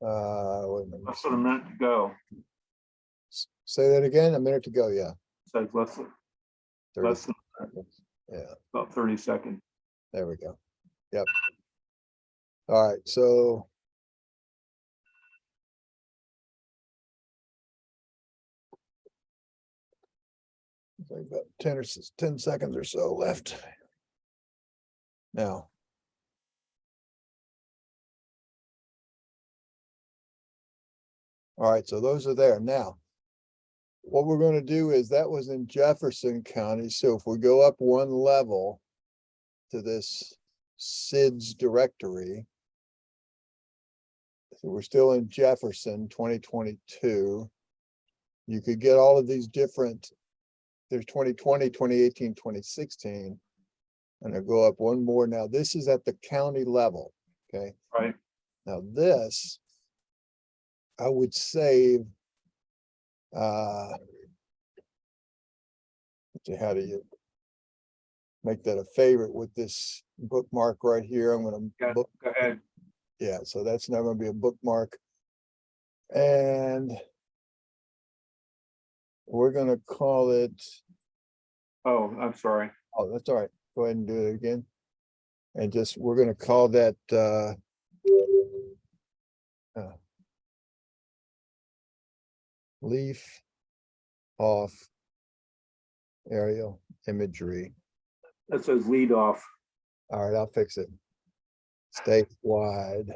Wait a minute. Less than a minute to go. Say that again. A minute to go. Yeah. Says less than 30 a minute, Yeah. about 30 seconds. There we go. Yep. All right. So it's like about 10 seconds or so left. Now. All right, so those are there. Now, what we're going to do is that was in Jefferson County. So if we go up one level to this SIDS directory, so we're still in Jefferson 2022. You could get all of these different, there's 2020, 2018, 2016, and I go up one more. Now, this is at the county level, okay? Right. Now this, I would save, let's see, how do you make that a favorite with this bookmark right here? I'm going to Go ahead. Yeah, so that's now going to be a bookmark. And we're going to call it, Oh, I'm sorry. oh, that's all right. Go ahead and do it again. And just, we're going to call that, leaf off aerial imagery. That says lead off. All right, I'll fix it. Statewide.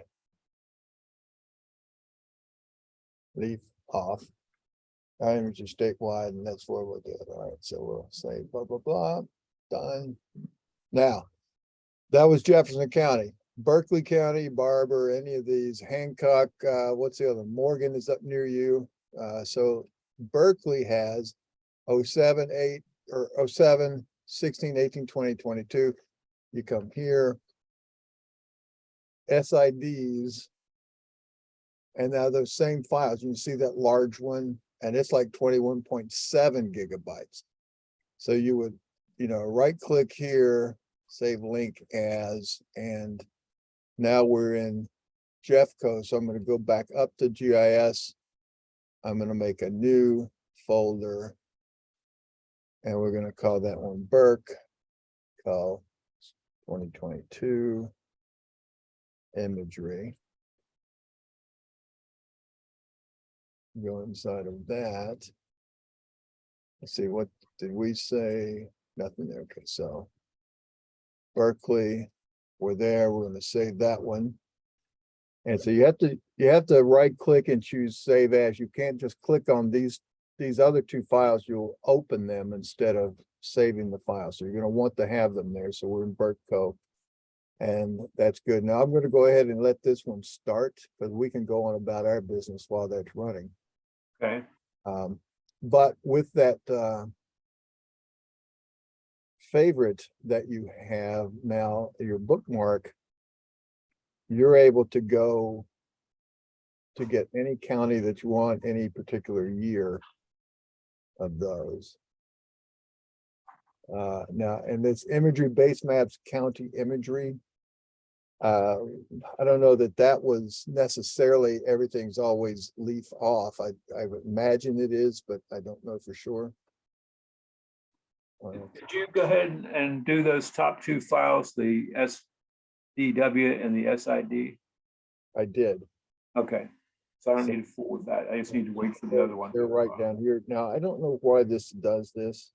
Leaf off. Image is statewide, and that's where we'll do it. All right, so we'll say blah, blah, blah, done. Now, that was Jefferson County. Berkeley County, Barber, any of these, Hancock, what's the other? Morgan is up near you. So Berkeley has 07, 8, or 07, 16, 18, 20, 22. You come here, SIDs, and now those same files, you can see that large one, and it's like 21.7 gigabytes. So you would, right click here, save link as, and now we're in Jeffco. So I'm going to go back up to GIS. I'm going to make a new folder, and we're going to call that one Burke, call 2022 imagery. Go inside of that. Let's see, what did we say? Nothing there. Okay, so Berkeley, we're there. We're going to save that one. And so you have to right click and choose save as. You can't just click on these other two files. You'll open them instead of saving the file. So you're going to want to have them there. So we're in Berkeley, and that's good. Now I'm going to go ahead and let this one start, because we can go on about our business while that's running. Okay. But with that favorite that you have now, your bookmark, you're able to go to get any county that you want, any particular year of those. Now, and this imagery base maps county imagery, I don't know that was necessarily everything's always leaf off. I would imagine it is, but I don't know for sure. Could you go ahead and do those top two files, the SDW and the SID? I did. Okay. So I don't need to fool with that. I just need to wait for the other one. They're right down here. Now, I don't know why this does this.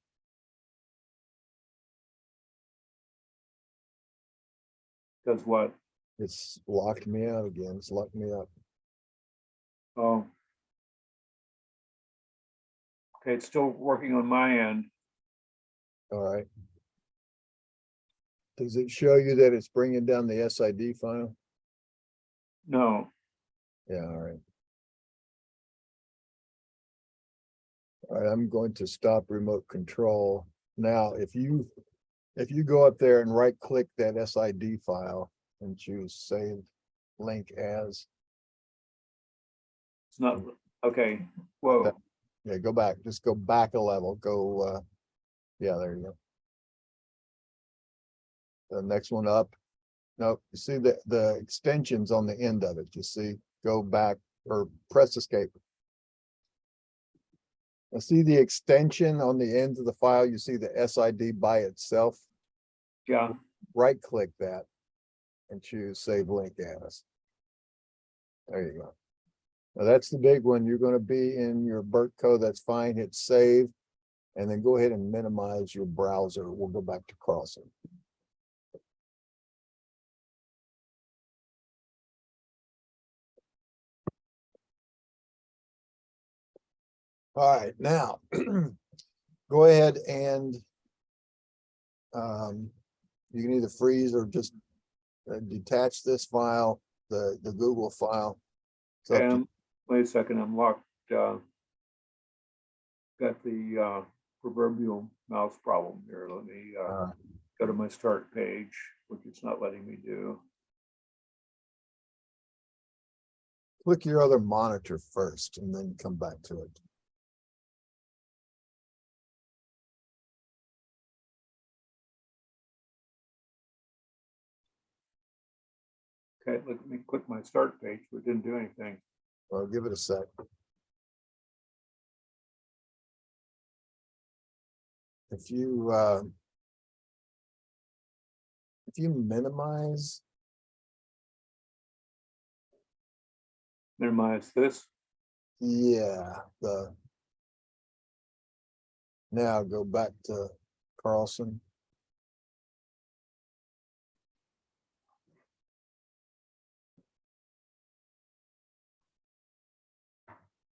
Does what? It's locked me out again. It's locked me up. Oh. Okay, it's still working on my end. All right. Does it show you that it's bringing down the SID file? No. Yeah, all right. All right, I'm going to stop remote control. Now, if you go up there and right click that SID file and choose save link as. It's not, okay, whoa. Yeah, go back, just go back a level, go, yeah, there you go. The next one up, No, you see the extensions on the end of it, you see, go back or press escape. I see the extension on the ends of the file, you see the SID by itself, Yeah, right click that and choose save link as. There you go. Now that's the big one. You're going to be in your BERT code. That's fine. Hit save and then go ahead and minimize your browser. We'll go back to Carlson. All right, now go ahead and you can either freeze or just detach this file, the Google file. So and wait a second, I'm locked. Got the proverbial mouse problem here. Let me go to my start page, which it's not letting me do. click your other monitor first and then come back to it. Okay, let me click my start page, but it didn't do anything. Well, give it a sec. If you minimize, Minimize this. yeah, now go back to Carlson.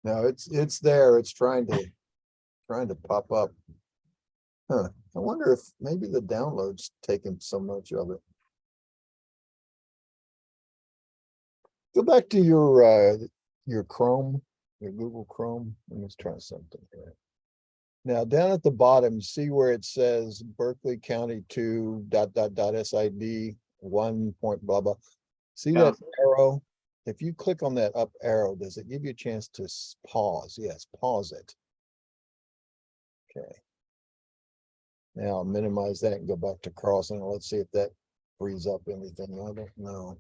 Now it's there. It's trying to pop up. Huh. I wonder if maybe the download's taking so much of it. Go back to your Chrome, your Google Chrome. Let's try something here. Now down at the bottom, see where it says Berkeley County 2 ... SID 1 point blah blah. See Yeah. that arrow? If you click on that up arrow, does it give you a chance to pause? Yes, pause it. Okay. Now I'll minimize that and go back to Carlson. Let's see if that frees up anything. I don't know.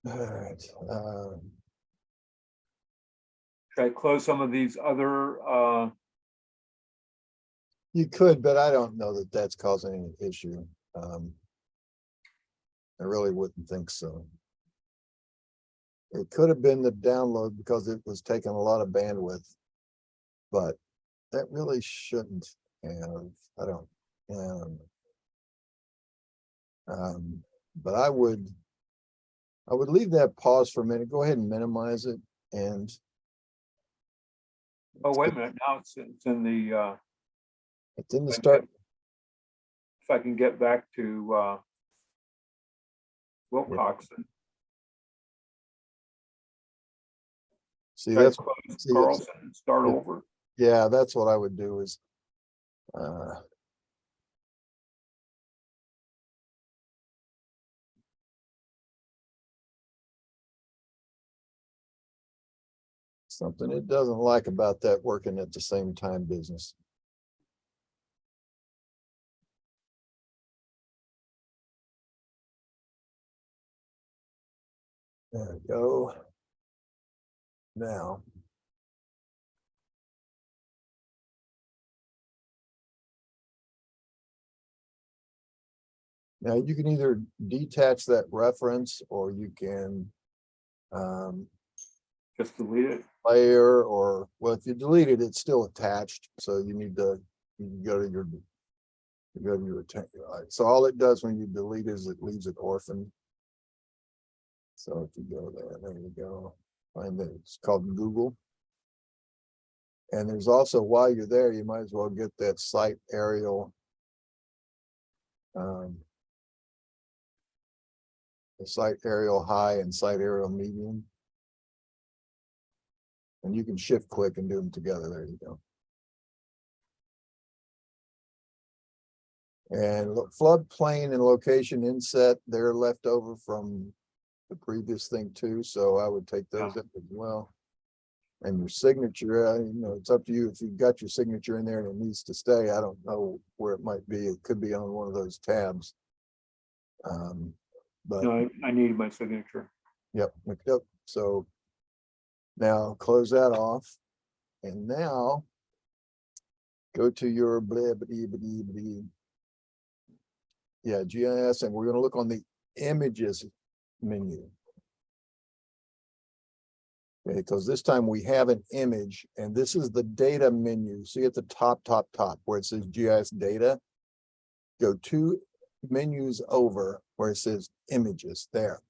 All right. Should I close some of these other You could, but I don't know that that's causing any issue. I really wouldn't think so. It could have been the download because it was taking a lot of bandwidth, but that really shouldn't have. I don't. But I would leave that pause for a minute. Go ahead and minimize it, and oh, wait a minute, now it's in the it's in the start. if I can get back to Wilcoxon. See, Should I that's close Carlson and start over. Yeah, that's what I would do is something it doesn't like about that working at the same time business. There we go. Now. Now you can either detach that reference or you can Just delete it. layer, or well, if you delete it, it's still attached. So you need to go to your so all it does when you delete is it leaves it orphaned. So if you go there you go. Find that it's called Google. And there's also, while you're there, you might as well get that site aerial. The site aerial high and site aerial medium. And you can shift click and do them together. There you go. And floodplain and location inset, they're left over from the previous thing too. So I would take those up as well. And your signature, you know, it's up to you. If you've got your signature in there and it needs to stay, I don't know where it might be. It could be on one of those tabs. But No, I needed my signature. yep, yep. So now close that off. And now go to your blah, blah, blah, blah. Yeah, GIS, and we're going to look on the images menu. Okay, because this time we have an image, and this is the data menu. See at the top, where it says GIS data. Go 2 menus over where it says images there.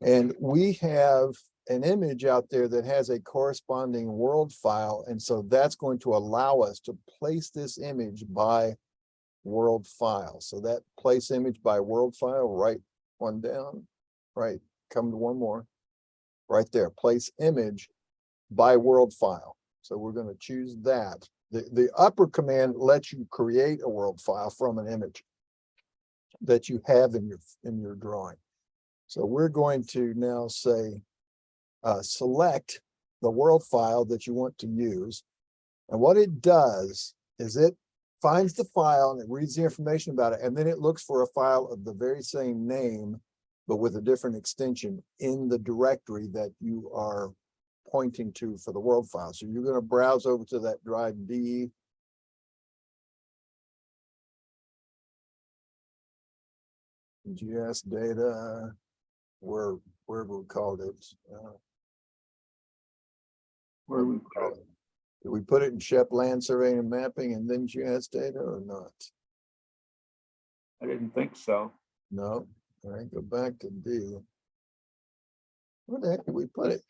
And we have an image out there that has a corresponding world file. And so that's going to allow us to place this image by world file. So that place image by world file, write one down, right, come to one more. Right there, place image by world file. So we're going to choose that. The upper command lets you create a world file from an image that you have in your drawing. So we're going to now say, select the world file that you want to use. And what it does is it finds the file and it reads the information about it. And then it looks for a file of the very same name, but with a different extension in the directory that you are pointing to for the world file. So you're going to browse over to that drive D. GS data, where we called it. Where we put it. Did we put it in SHEP land surveying and mapping and then GS data or not? I didn't think so. No. All right, go back to D. Where the heck did we put it?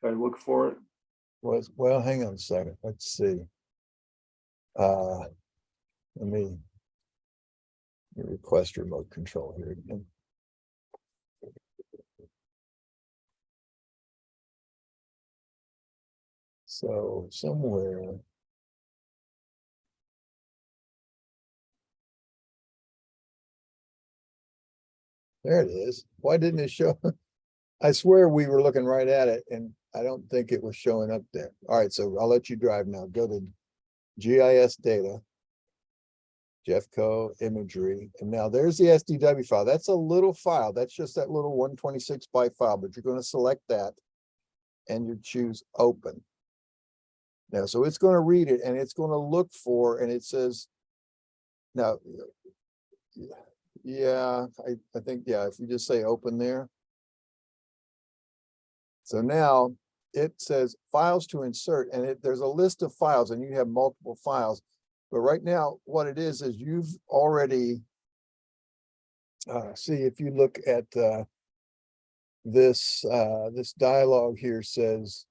Should I look for it? Well, hang on a second. Let's see. Let me request remote control here again. So somewhere. There it is. Why didn't it show? I swear we were looking right at it and I don't think it was showing up there. All right, so I'll let you drive now. Go to GIS data, Jeffco imagery. And now there's the SDW file. That's a little file. That's just that little 126 byte file, but you're going to select that and you choose open. Now, so it's going to read it and it's going to look for, and it says, now, yeah, I think, yeah, if you just say open there. So now it says files to insert, and there's a list of files and you have multiple files. But right now, what it is you've already, see, if you look at this dialog here says,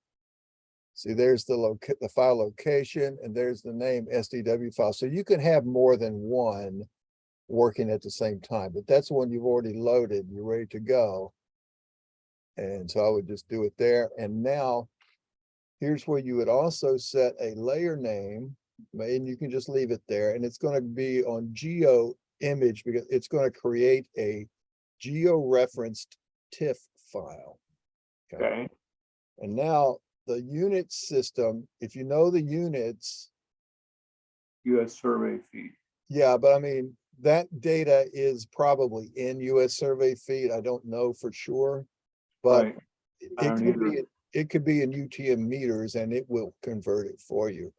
see, there's the file location and there's the name SDW file. So you can have more than one working at the same time, but that's the one you've already loaded. You're ready to go. And so I would just do it there. And now here's where you would also set a layer name, and you can just leave it there. And it's going to be on geo image because it's going to create a geo-referenced TIFF file. Okay. And now the unit system, if you know the units. US survey feed. Yeah, but I mean, that data is probably in US survey feed. I don't know for sure, but Right. it could be in UTM meters and it will convert it for you.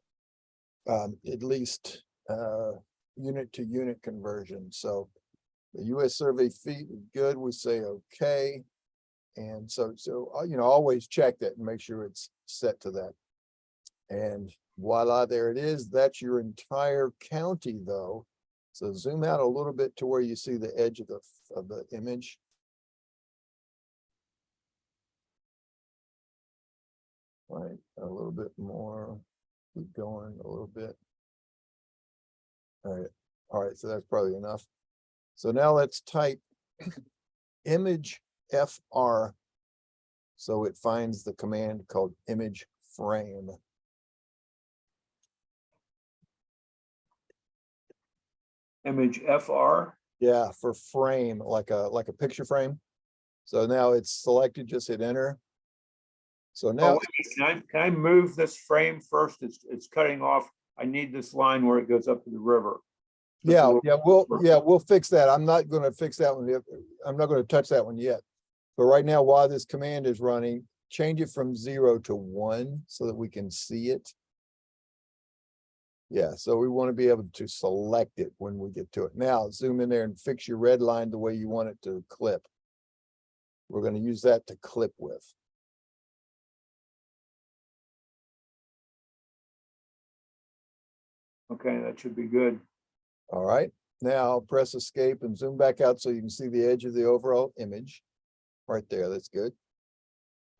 At least unit to unit conversion. So the US survey feed is good. We say okay. And so you know, always check that and make sure it's set to that. And voila, there it is. That's your entire county though. So zoom out a little bit to where you see the edge of the image. Right, a little bit more. Keep going a little bit. All right, so that's probably enough. So now let's type image FR. So it finds the command called image frame. Image FR. Yeah, for frame, like a picture frame. So now it's selected, just hit enter. So Oh, now, wait a minute, can I move this frame first? It's cutting off. I need this line where it goes up to the river. So it's a little- we'll fix that. I'm not gonna fix that one yet. I'm not gonna touch that one yet. But right now, while this command is running, change it from 0 to 1 so that we can see it. Yeah, so we want to be able to select it when we get to it. Now zoom in there and fix your red line the way you want it to clip. We're going to use that to clip with. Okay, that should be good. All right, now press escape and zoom back out so you can see the edge of the overall image. Right there, that's good.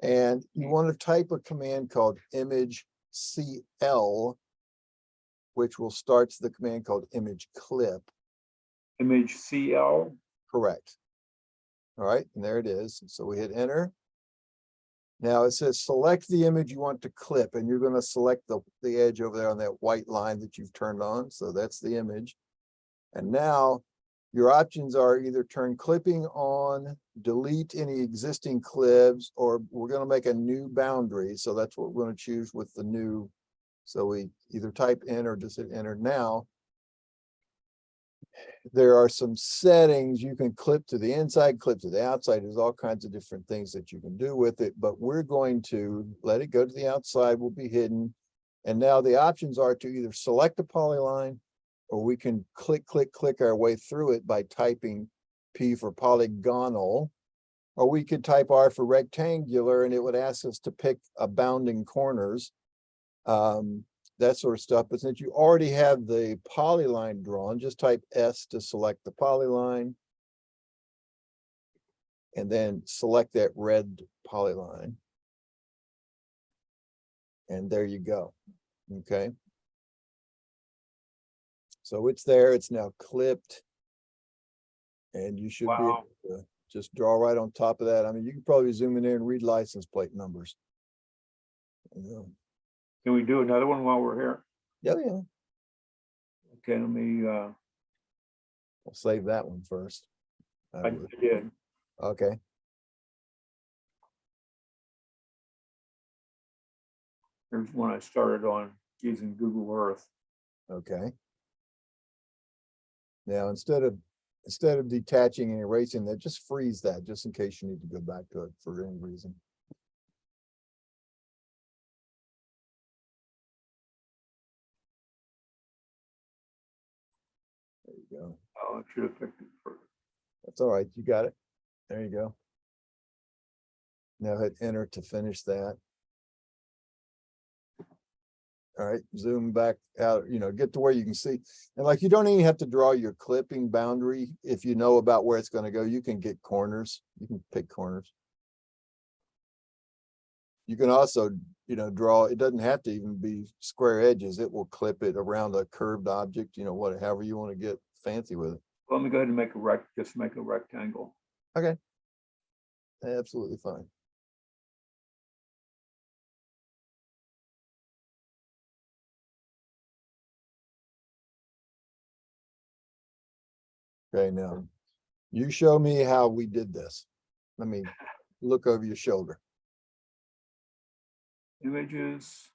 And you want to type a command called image CL, which will start the command called image clip. Image CL. Correct. All right, and there it is. So we hit enter. Now it says select the image you want to clip, and you're going to select the edge over there on that white line that you've turned on. So that's the image. And now your options are either turn clipping on, delete any existing clips, or we're going to make a new boundary. So that's what we're going to choose with the new. So we either type in or just hit enter. Now there are some settings you can clip to the inside, clip to the outside. There's all kinds of different things that you can do with it, but we're going to let it go to the outside, will be hidden. And now the options are to either select a polyline, or we can click our way through it by typing P for polygonal, or we could type R for rectangular, and it would ask us to pick a bounding corners. That sort of stuff. But since you already have the polyline drawn, just type S to select the polyline. And then select that red polyline. And there you go. Okay. So it's there, it's now clipped. And you should be able to just draw right on top of that. I mean, you can probably zoom in there and read license plate numbers. Yeah. Can we do another one while we're here? Yeah. Okay, let me, I'll save that one first. I did. Okay. Here's one I started on using Google Earth. Okay. Now, instead of detaching and erasing that, just freeze that just in case you need to go back to it for any reason. There you go. Oh, I should have picked it first. That's all right. You got it. There you go. Now hit enter to finish that. All right, zoom back out, get to where you can see. And like, you don't even have to draw your clipping boundary. If you know about where it's going to go, you can get corners. You can pick corners. You can also, draw, it doesn't have to even be square edges. It will clip it around a curved object, however you want to get fancy with it. Let me go ahead and just make a rectangle. Okay. Absolutely fine. Okay, now you show me how we did this. Let me look over your shoulder. Images,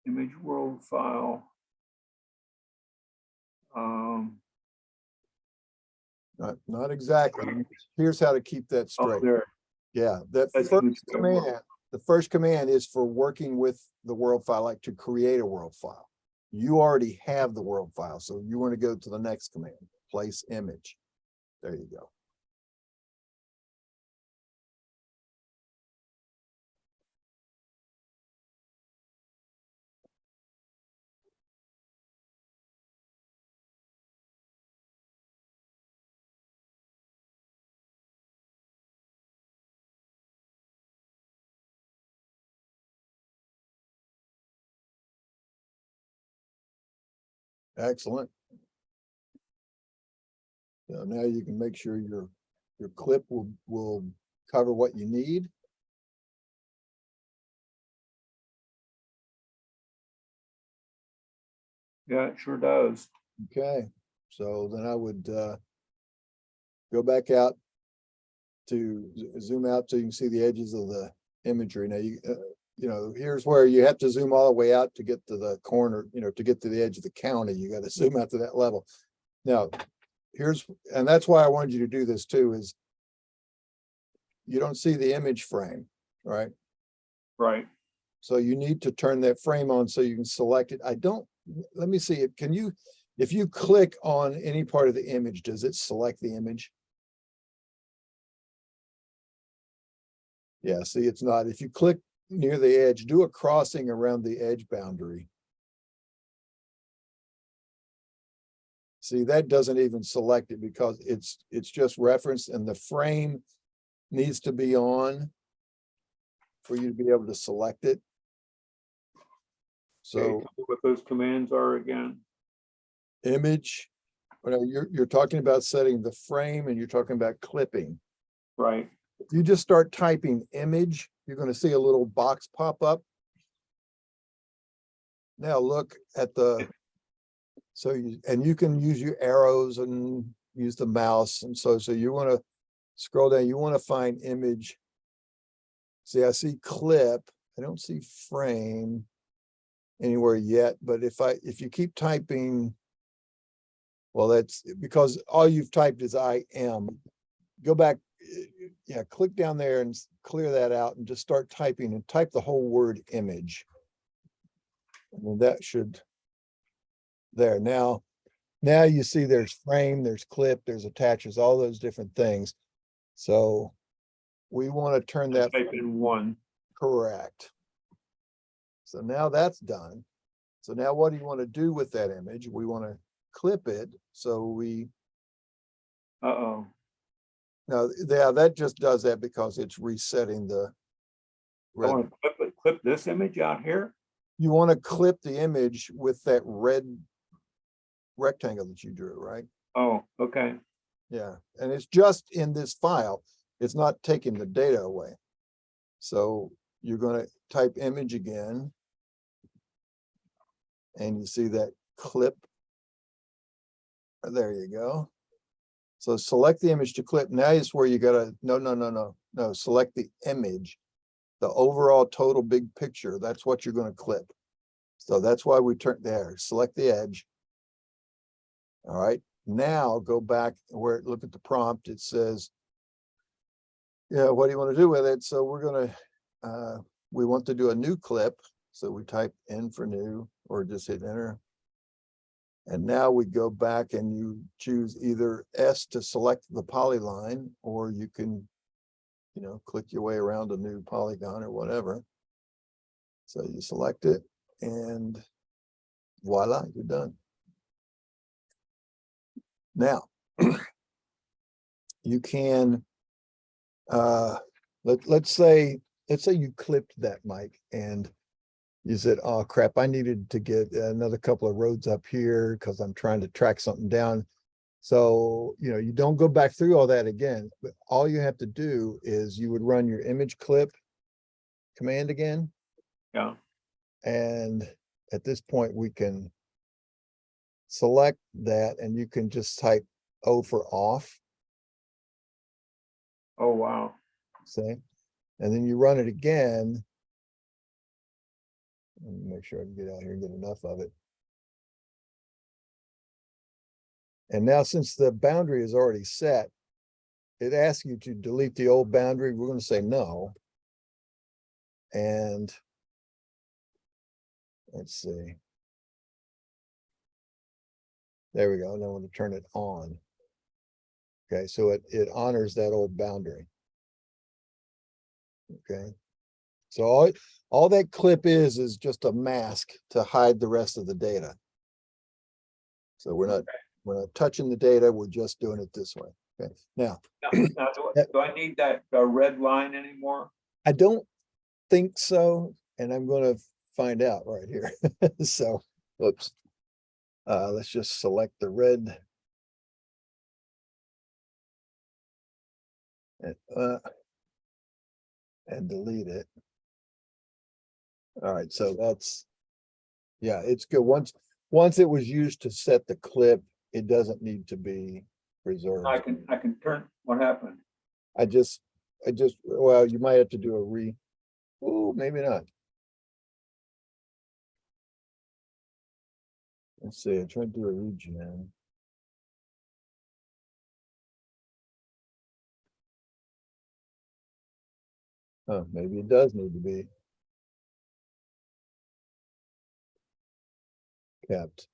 image world file. Not exactly. Here's how to keep that straight. There. Yeah, that That's the first command is for working with the world file, like to create a world file. You already have the world file, so you want to go to the next command, place image. There you go. Excellent. So now you can make sure your clip will cover what you need. Yeah, it sure does. Okay, so then I would go back out to zoom out so you can see the edges of the imagery. Now you know, here's where you have to zoom all the way out to get to the corner, you know, to get to the edge of the county, you got to zoom out to that level. Now, and that's why I wanted you to do this too, is you don't see the image frame, right? Right. So you need to turn that frame on so you can select it. Let me see it. Can you, if you click on any part of the image, does it select the image? Yeah, see, it's not. If you click near the edge, do a crossing around the edge boundary. See, that doesn't even select it because it's just referenced, and the frame needs to be on for you to be able to select it. So Okay, tell me what those commands are again. image, well, you're talking about setting the frame and you're talking about clipping. Right. If you just start typing image, you're going to see a little box pop up. Now look at the, and you can use your arrows and use the mouse. And so you want to scroll down, you want to find image. See, I see clip. I don't see frame anywhere yet, but if you keep typing, well, that's because all you've typed is I am. Go back, yeah, click down there and clear that out and just start typing and type the whole word image. And that should, there. Now you see there's frame, there's clip, there's attaches, all those different things. So we want to turn that. Type in 1. Correct. So now that's done. So now what do you want to do with that image? We want to clip it. So we. Uh-oh. Now, yeah, that just does that because it's resetting the. I want to clip this image out here. You want to clip the image with that red rectangle that you drew, right? Oh, okay. Yeah, and it's just in this file. It's not taking the data away. So you're going to type image again. And you see that clip. There you go. So select the image to clip. Now is where you gotta, no, select the image, the overall total big picture. That's what you're gonna clip. So that's why we turn there, select the edge. All right, now go back where, look at the prompt. It says, yeah, what do you want to do with it? So we're gonna, we want to do a new clip. So we type in for new or just hit enter. And now we go back and you choose either S to select the polyline, or you can, you know, click your way around a new polygon or whatever. So you select it and voila, you're done. Now, you can, let's say you clipped that, Mike, and you said, oh crap, I needed to get another couple of roads up here because I'm trying to track something down. So, you know, you don't go back through all that again, but all you have to do is you would run your image clip command again. Yeah. And at this point, we can select that and you can just type O for off. Oh, wow. See, and then you run it again. Let me make sure I can get out here and get enough of it. And now since the boundary is already set, it asks you to delete the old boundary. We're going to say no. And let's see. There we go. Now I want to turn it on. Okay, so it honors that old boundary. Okay. So all that clip is just a mask to hide the rest of the data. So we're not touching the data, we're just doing it this way. Okay. Now do I need that red line anymore? I don't think so, and I'm going to find out right here. So, oops. Let's just select the red. And delete it. All right, so that's, yeah, it's good. Once it was used to set the clip, it doesn't need to be preserved. I can turn, what happened? I just, well, you might have to do a ooh, maybe not. Let's see, I tried to do a regen. Oh, maybe it does need to be kept.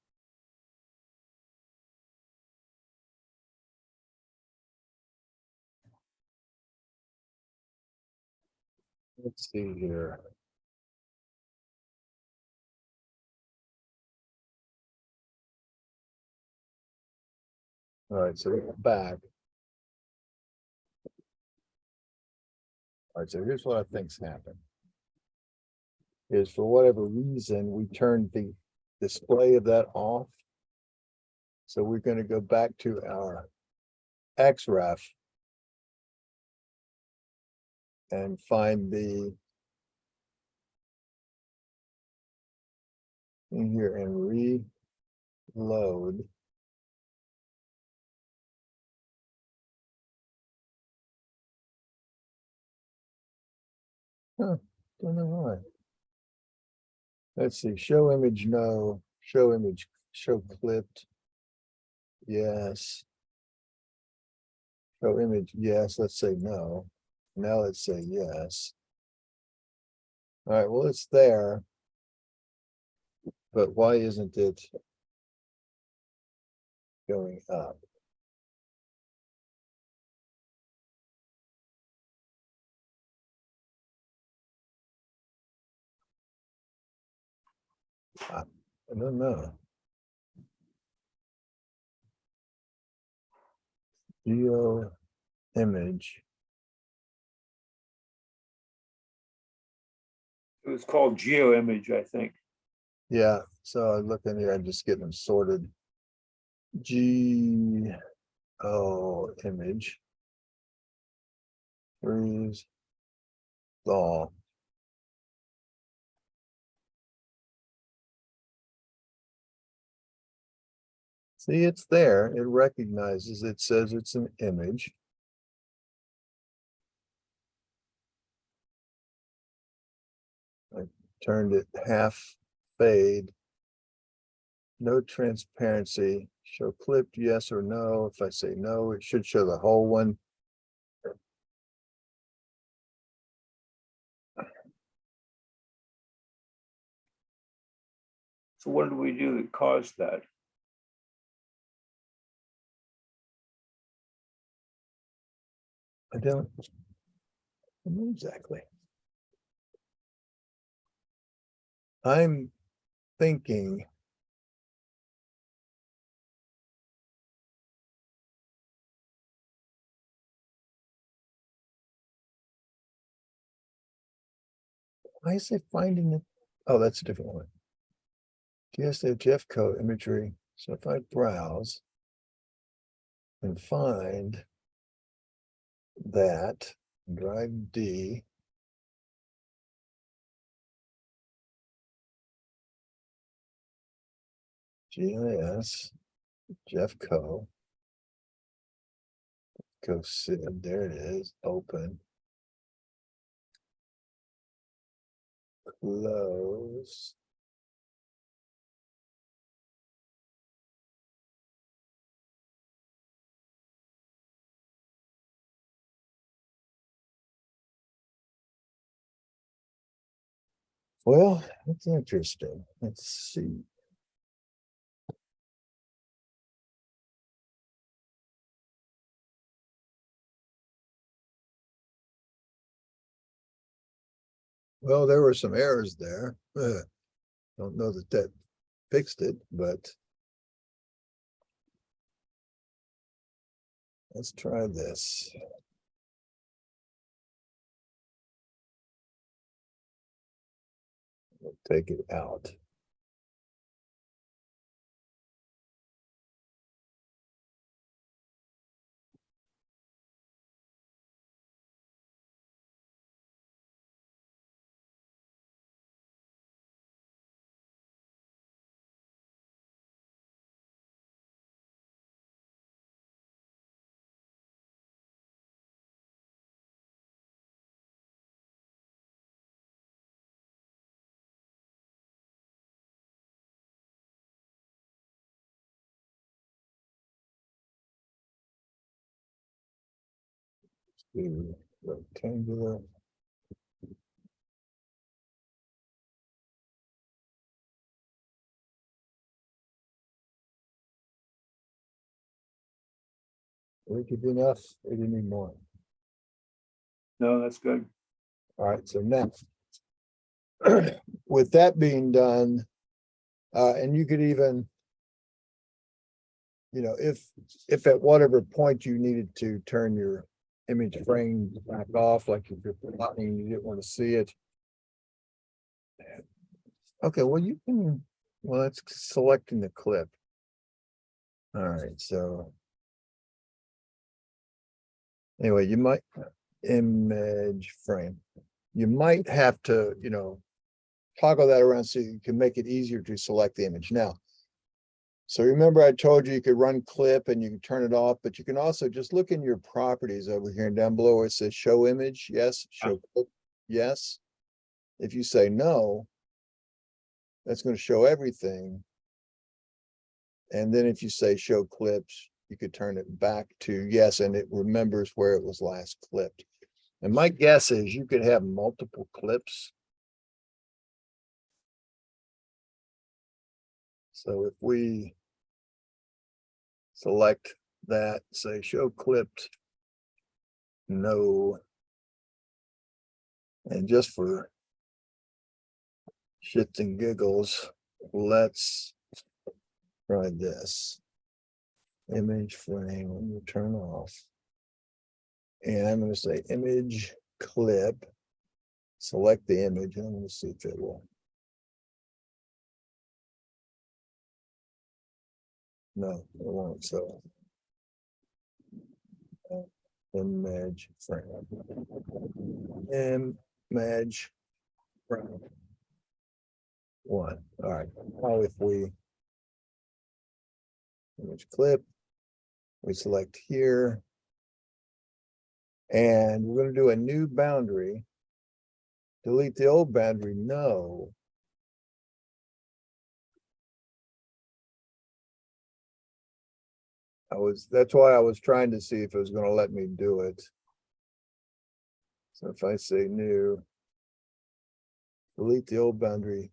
Let's see here. All right, so we're back. All right, so here's what I think's happened. Is for whatever reason, we turned the display of that off. So we're going to go back to our XREF and find the in here and reload. Huh, don't know why. Let's see, show image, no, show image, show clipped. Yes. Show image, yes, let's say no. Now let's say yes. All right, well, it's there. But why isn't it going up? I don't know. Geo image. It was called geo image, I think. Yeah, so I look in here, I'm just getting them sorted. Geo image. Freeze. Thaw. See, it's there. It recognizes, it says it's an image. I turned it half fade. No transparency. Show clipped, yes or no. If I say no, it should show the whole one. So what did we do that caused that? I don't know exactly. I'm thinking why is it finding it? Oh, that's a different one. GSA Jeffco imagery. So if I browse and find that, drive D, GIS, Jeffco, go sit, there it is, open, close. Well, that's interesting. Let's see. Well, there were some errors there. Don't know that that fixed it, but let's try this. We'll take it out. do rectangular. We could do enough, or do you need more? No, that's good. All right, so next. With that being done, and you could even, you know, if at whatever point you needed to turn your image frame back off, like if you're plotting, you didn't want to see it. Okay, well, you can, well, that's selecting the clip. All right, so. Anyway, you might, image frame, you might have to, you know, toggle that around so you can make it easier to select the image now. So remember I told you you could run clip and you can turn it off, but you can also just look in your properties over here and down below where it says show image. Yes, show clip. Yes. If you say no, that's going to show everything. And then if you say show clips, you could turn it back to yes, and it remembers where it was last clipped. And my guess is you could have multiple clips. So if we select that, say show clipped, no, and just for shits and giggles, let's try this. Image frame, let me turn off. And I'm going to say image clip, select the image, and I'm going to see if it will. No, it won't. So image frame, image frame one. All right. Now if we image clip, we select here, and we're going to do a new boundary. Delete the old boundary, no. That's why I was trying to see if it was going to let me do it. So if I say new, delete the old boundary.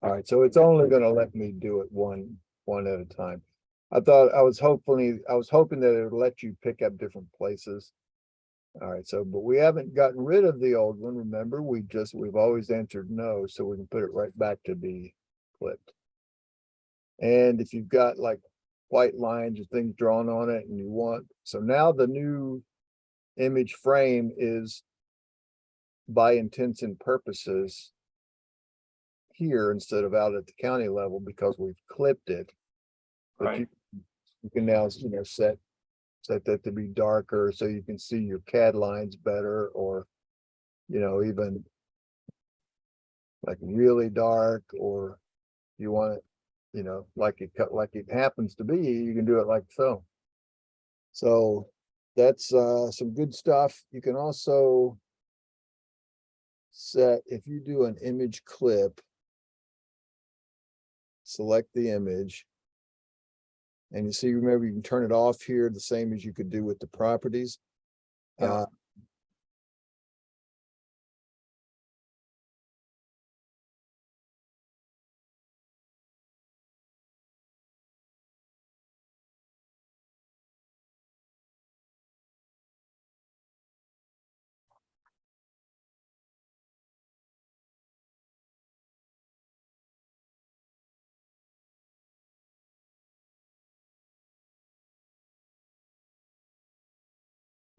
All right, so it's only going to let me do it one at a time. I was hoping that it would let you pick up different places. All right, so but we haven't gotten rid of the old one. Remember, we've always answered no, so we can put it right back to be clipped. And if you've got like white lines or things drawn on it and you want, so now the new image frame is by intents and purposes here instead of out at the county level because we've clipped it. But Right. you can now, you know, set that to be darker so you can see your CAD lines better, or, you know, even like really dark, or you want it, you know, like it happens to be, you can do it like so. So that's some good stuff. You can also set, if you do an image clip, select the image, and you see, remember, you can turn it off here the same as you could do with the properties. Yeah.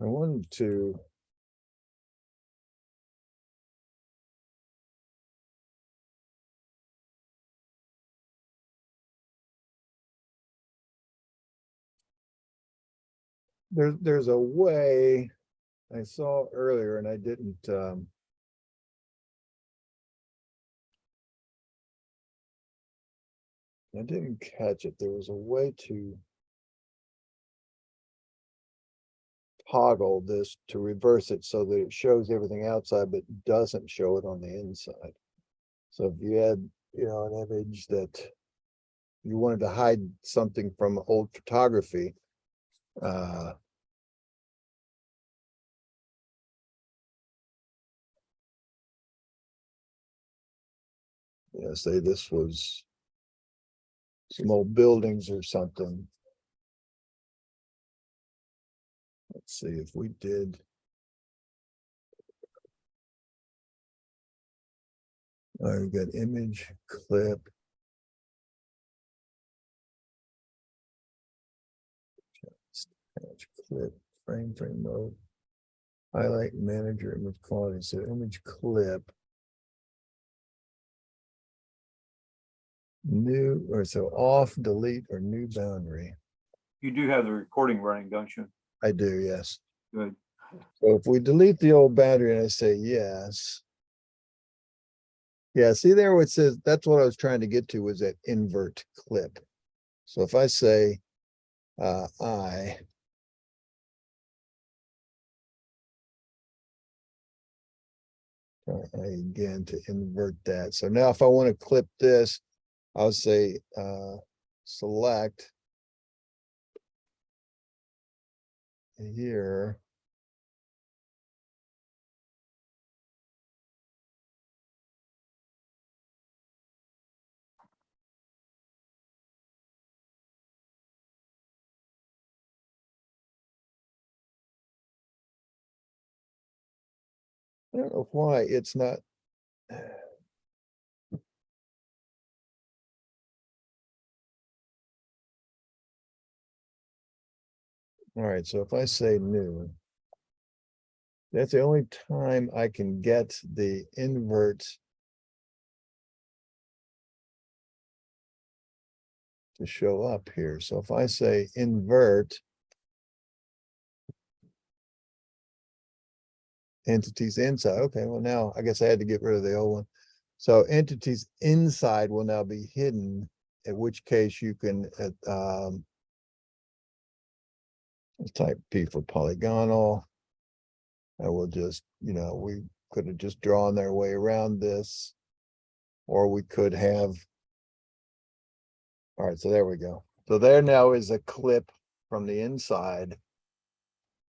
I wanted to. There's a way I saw earlier and I didn't catch it. There was a way to toggle this to reverse it so that it shows everything outside but doesn't show it on the inside. So if you had, you know, an image that you wanted to hide something from old photography, Yeah, say this was some old buildings or something. Let's see if we did. All right, we got image, clip. Clip, frame mode. Highlight manager image quality. So image clip. New or so off, delete, or new boundary. You do have the recording running, don't you? I do, yes. Good. So if we delete the old boundary and I say yes. Yeah, see there what it says, that's what I was trying to get to, was that invert clip. So if I say again to invert that. So now if I want to clip this, I'll say select here. I don't know why it's not. All right, so if I say new, that's the only time I can get the invert to show up here. So if I say invert entities inside, okay, well now I guess I had to get rid of the old one. So entities inside will now be hidden, in which case you can type P for polygonal. I will just, we could have just drawn their way around this, or we could have. All right, so there we go. So there now is a clip from the inside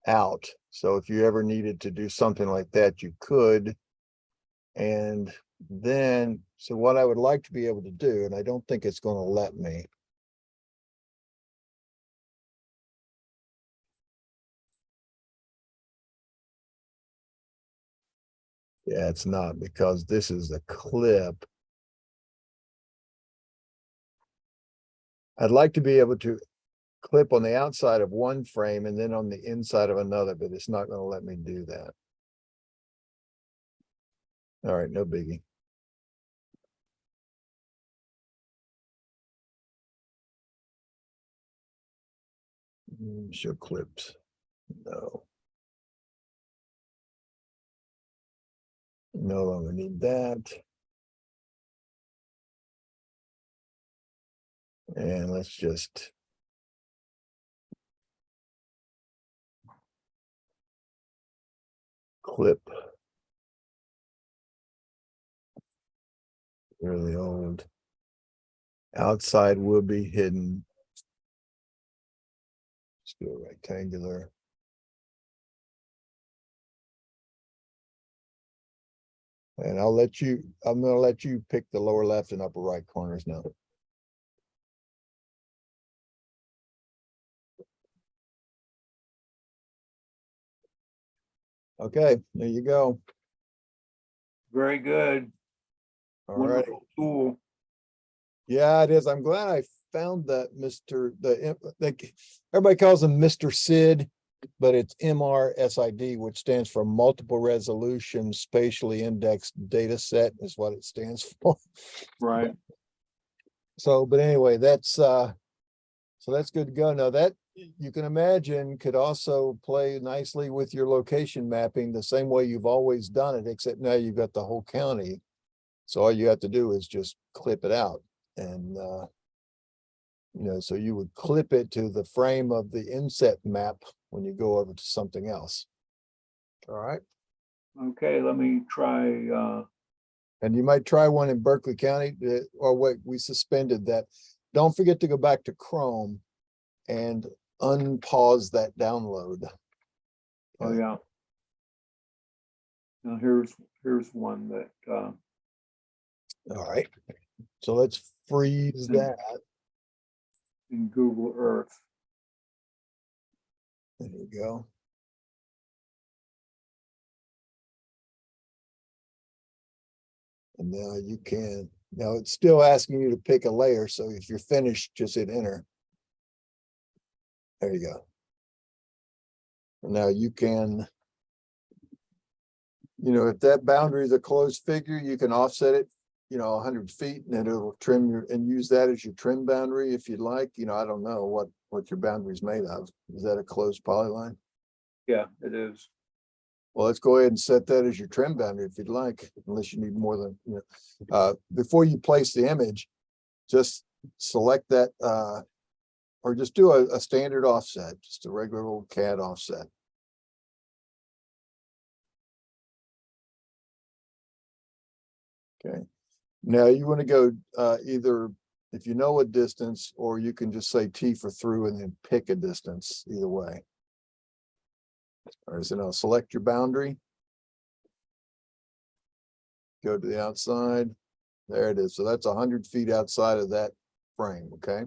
out. So if you ever needed to do something like that, you could. And then, so what I would like to be able to do, and I don't think it's going to let me. Yeah, it's not, because this is a clip. I'd like to be able to clip on the outside of one frame and then on the inside of another, but it's not going to let me do that. All right, no biggie. Show clips. No. No longer need that. And let's just clip. Really old. Outside will be hidden. Let's go rectangular. And I'm going to let you pick the lower left and upper right corners now. Okay, there you go. Very good. All right. Wonderful tool. Yeah, it is. I'm glad I found that everybody calls him MrSID, but it's MrSID, which stands for multiple resolution spatially indexed data set is what it stands for. Right. So, but anyway, that's so that's good to go. Now that you can imagine could also play nicely with your location mapping the same way you've always done it, except now you've got the whole county. So all you have to do is just clip it out. And, so you would clip it to the frame of the inset map when you go over to something else. All right. Okay, let me try. And you might try one in Berkeley County, or wait, we suspended that. Don't forget to go back to Chrome and unpause that download. Oh yeah. Now here's one that All right, so let's freeze that. in Google Earth. There you go. And now you can, now it's still asking you to pick a layer. So if you're finished, just hit enter. There you go. And now you can, you know, if that boundary is a closed figure, you can offset it, you know, 100 feet, and then it'll trim your, and use that as your trim boundary if you'd like. You know, I don't know what your boundary is made of. Is that a closed polyline? Yeah, it is. Well, let's go ahead and set that as your trim boundary if you'd like, unless you need more than, you know, before you place the image, just select that, or just do a standard offset, just a regular old CAD offset. Okay. Now you want to go either, if you know a distance, or you can just say T for through and then pick a distance, either way. All right, so now select your boundary. Go to the outside. There it is. So that's 100 feet outside of that frame, okay?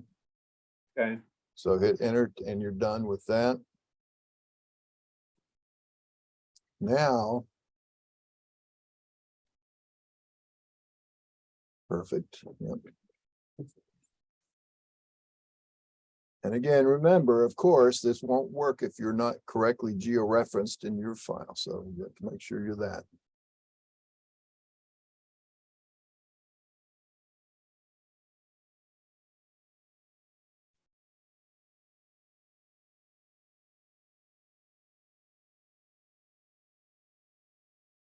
Okay. So hit enter and you're done with that. Now, perfect. Yep. And again, remember, of course, this won't work if you're not correctly georeferenced in your file. So you have to make sure you're that.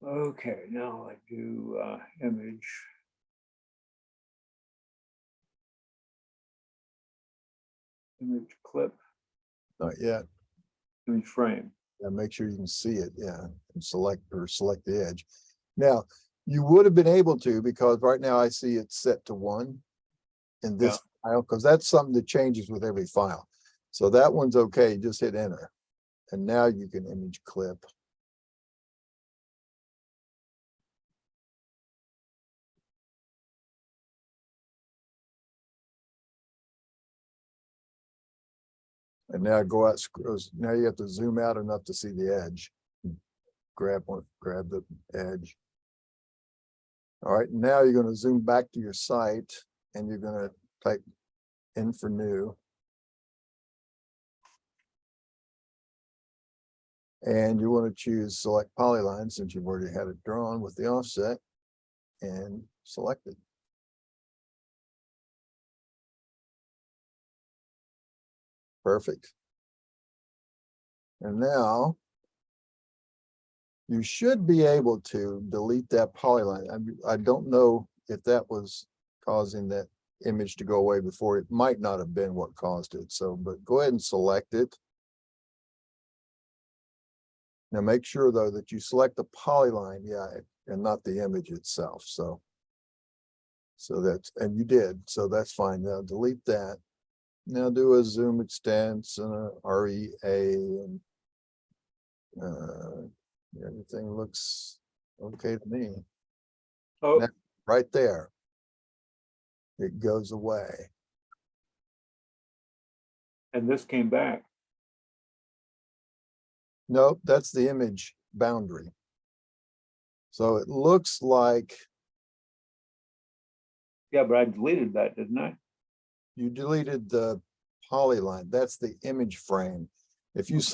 Okay, now I do image. Image clip, Not yet. image frame. Yeah, make sure you can see it. Yeah, and select the edge. Now, you would have been able to, because right now I see it set to 1 in this file, because that's something that changes with every file. So that one's okay. Just hit enter. And now you can image clip. And now go out, now you have to zoom out enough to see the edge. Grab the edge. All right, now you're going to zoom back to your site and you're going to type in for new. And you want to choose select polyline, since you've already had it drawn with the offset, and select it. Perfect. And now you should be able to delete that polyline. I don't know if that was causing that image to go away before. It might not have been what caused it. So, but go ahead and select it. Now make sure though that you select the polyline, yeah, and not the image itself. So that's, and you did, so that's fine. Now delete that. Now do a zoom extents and a REA, and everything looks okay to me. Oh, Now, right there, it goes away. and this came back. Nope, that's the image boundary. So it looks like Yeah, but I deleted that, didn't I? you deleted the polyline. That's the image frame. If you Okay.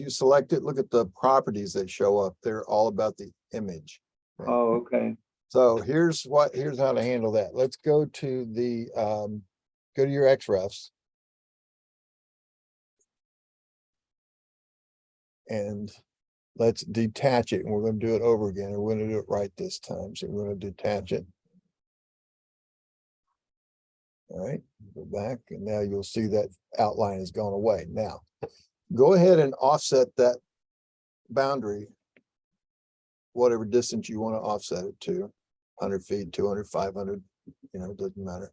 select it, look at the properties that show up. They're all about the image. Okay? Oh, okay. So here's how to handle that. Let's go to the go to your XREFs. And let's detach it. And we're going to do it over again. And we're going to do it right this time. So we're going to detach it. All right, go back, and now you'll see that outline has gone away. Now, go ahead and offset that boundary, whatever distance you want to offset it to, 100 feet, 200, 500, you know, it doesn't matter.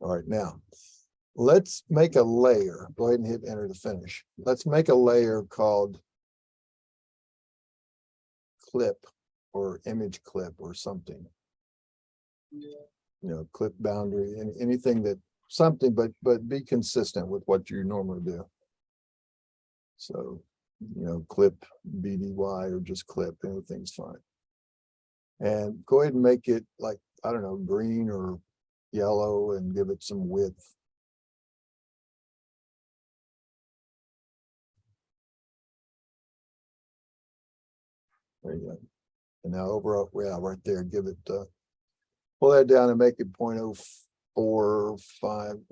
All right, now let's make a layer. Go ahead and hit enter to finish. Let's make a layer called clip or image clip or something. Clip boundary and anything that something, but be consistent with what you normally do. So, clip BDY or just clip, anything's fine. And go ahead and make it like, I don't know, green or yellow and give it some width. There you go. And now overall, yeah, right there, give it, pull that down and make it 0.045, or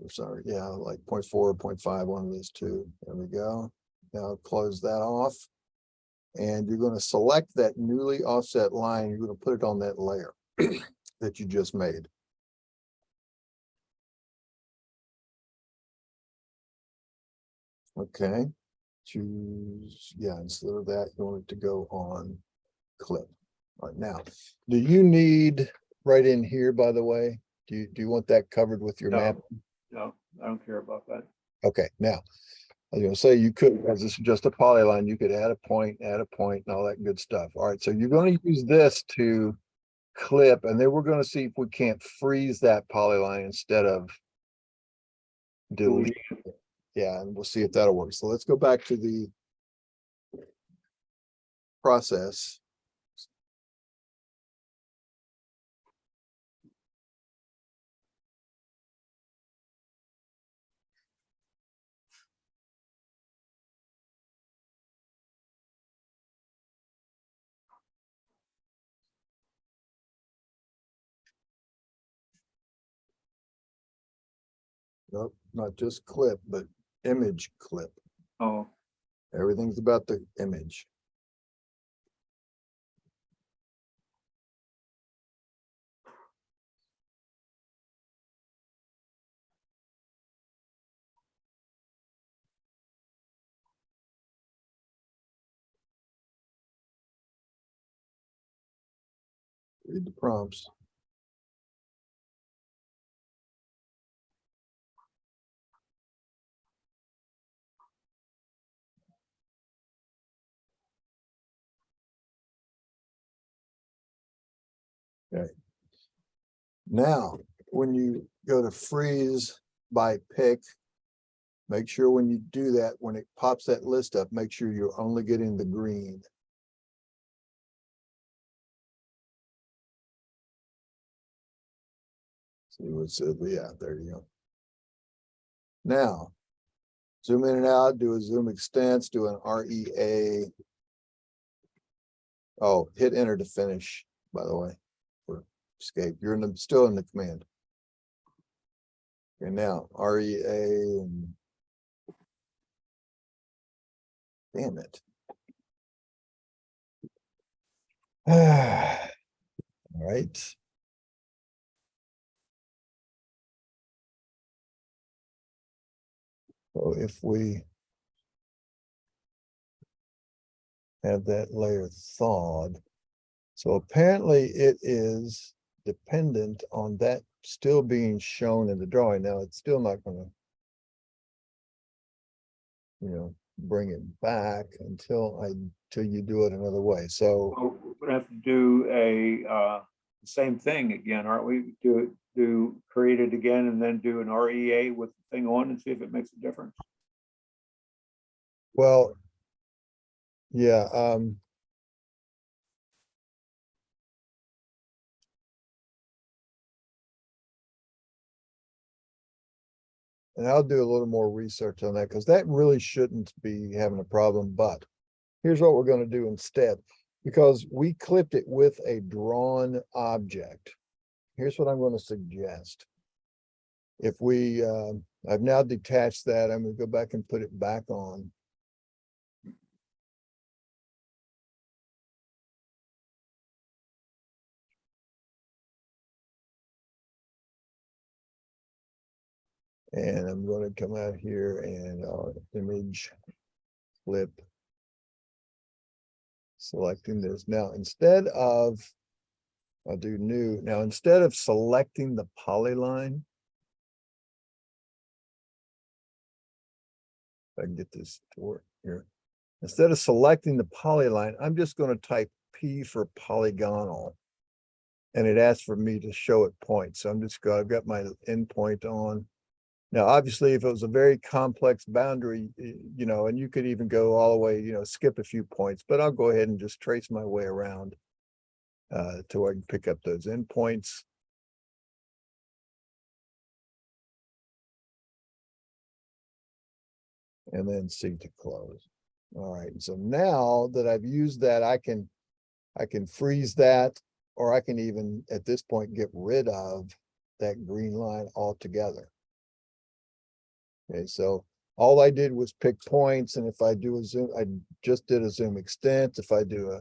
sorry, yeah, like 0.4 or 0.5, one of those two. There we go. Now close that off. And you're going to select that newly offset line. You're going to put it on that layer that you just made. Okay. Choose, yeah, instead of that, you want it to go on clip. All right, now, do you need right in here, by the way? Do you want that covered with your map? No, I don't care about that. Okay, now, I was going to say you could, as this is just a polyline, you could add a point, and all that good stuff. All right, so you're going to use this to clip, and then we're going to see if we can't freeze that polyline instead of delete. Yeah, and we'll see if that'll work. So let's go back to the process. Nope, not just clip, but image clip. Oh, Everything's about the image. Read the prompts. Okay. Now, when you go to freeze by pick, make sure when you do that, when it pops that list up, make sure you're only getting the green. See what it says? Yeah, there you go. Now, zoom in and out, do a zoom extents, do an REA. Oh, hit enter to finish, by the way, or escape. You're still in the command. Okay, now REA and damn it. All right. So if we have that layer thawed, so apparently it is dependent on that still being shown in the drawing. Now it's still not going to, bring it back until you do it another way. So we're gonna have to do a same thing again, aren't we? Do create it again and then do an REA with the thing on and see if it makes a difference. well, yeah, and I'll do a little more research on that because that really shouldn't be having a problem. But here's what we're going to do instead, because we clipped it with a drawn object. Here's what I'm going to suggest. If we, I've now detached that, I'm going to go back and put it back on. And I'm going to come out here and image clip, selecting this. Now, instead of, I'll do new. Now, instead of selecting the polyline, If I can get this to work here. Instead of selecting the polyline, I'm just going to type P for polygonal. And it asks for me to show it points. So I've got my endpoint on. Now, obviously, if it was a very complex boundary, and you could even go all the way, skip a few points, but I'll go ahead and just trace my way around to where I can pick up those endpoints. And then C to close. All right, so now that I've used that, I can freeze that, or I can even at this point get rid of that green line altogether. Okay, so all I did was pick points, and if I do a zoom, I just did a zoom extent. If I do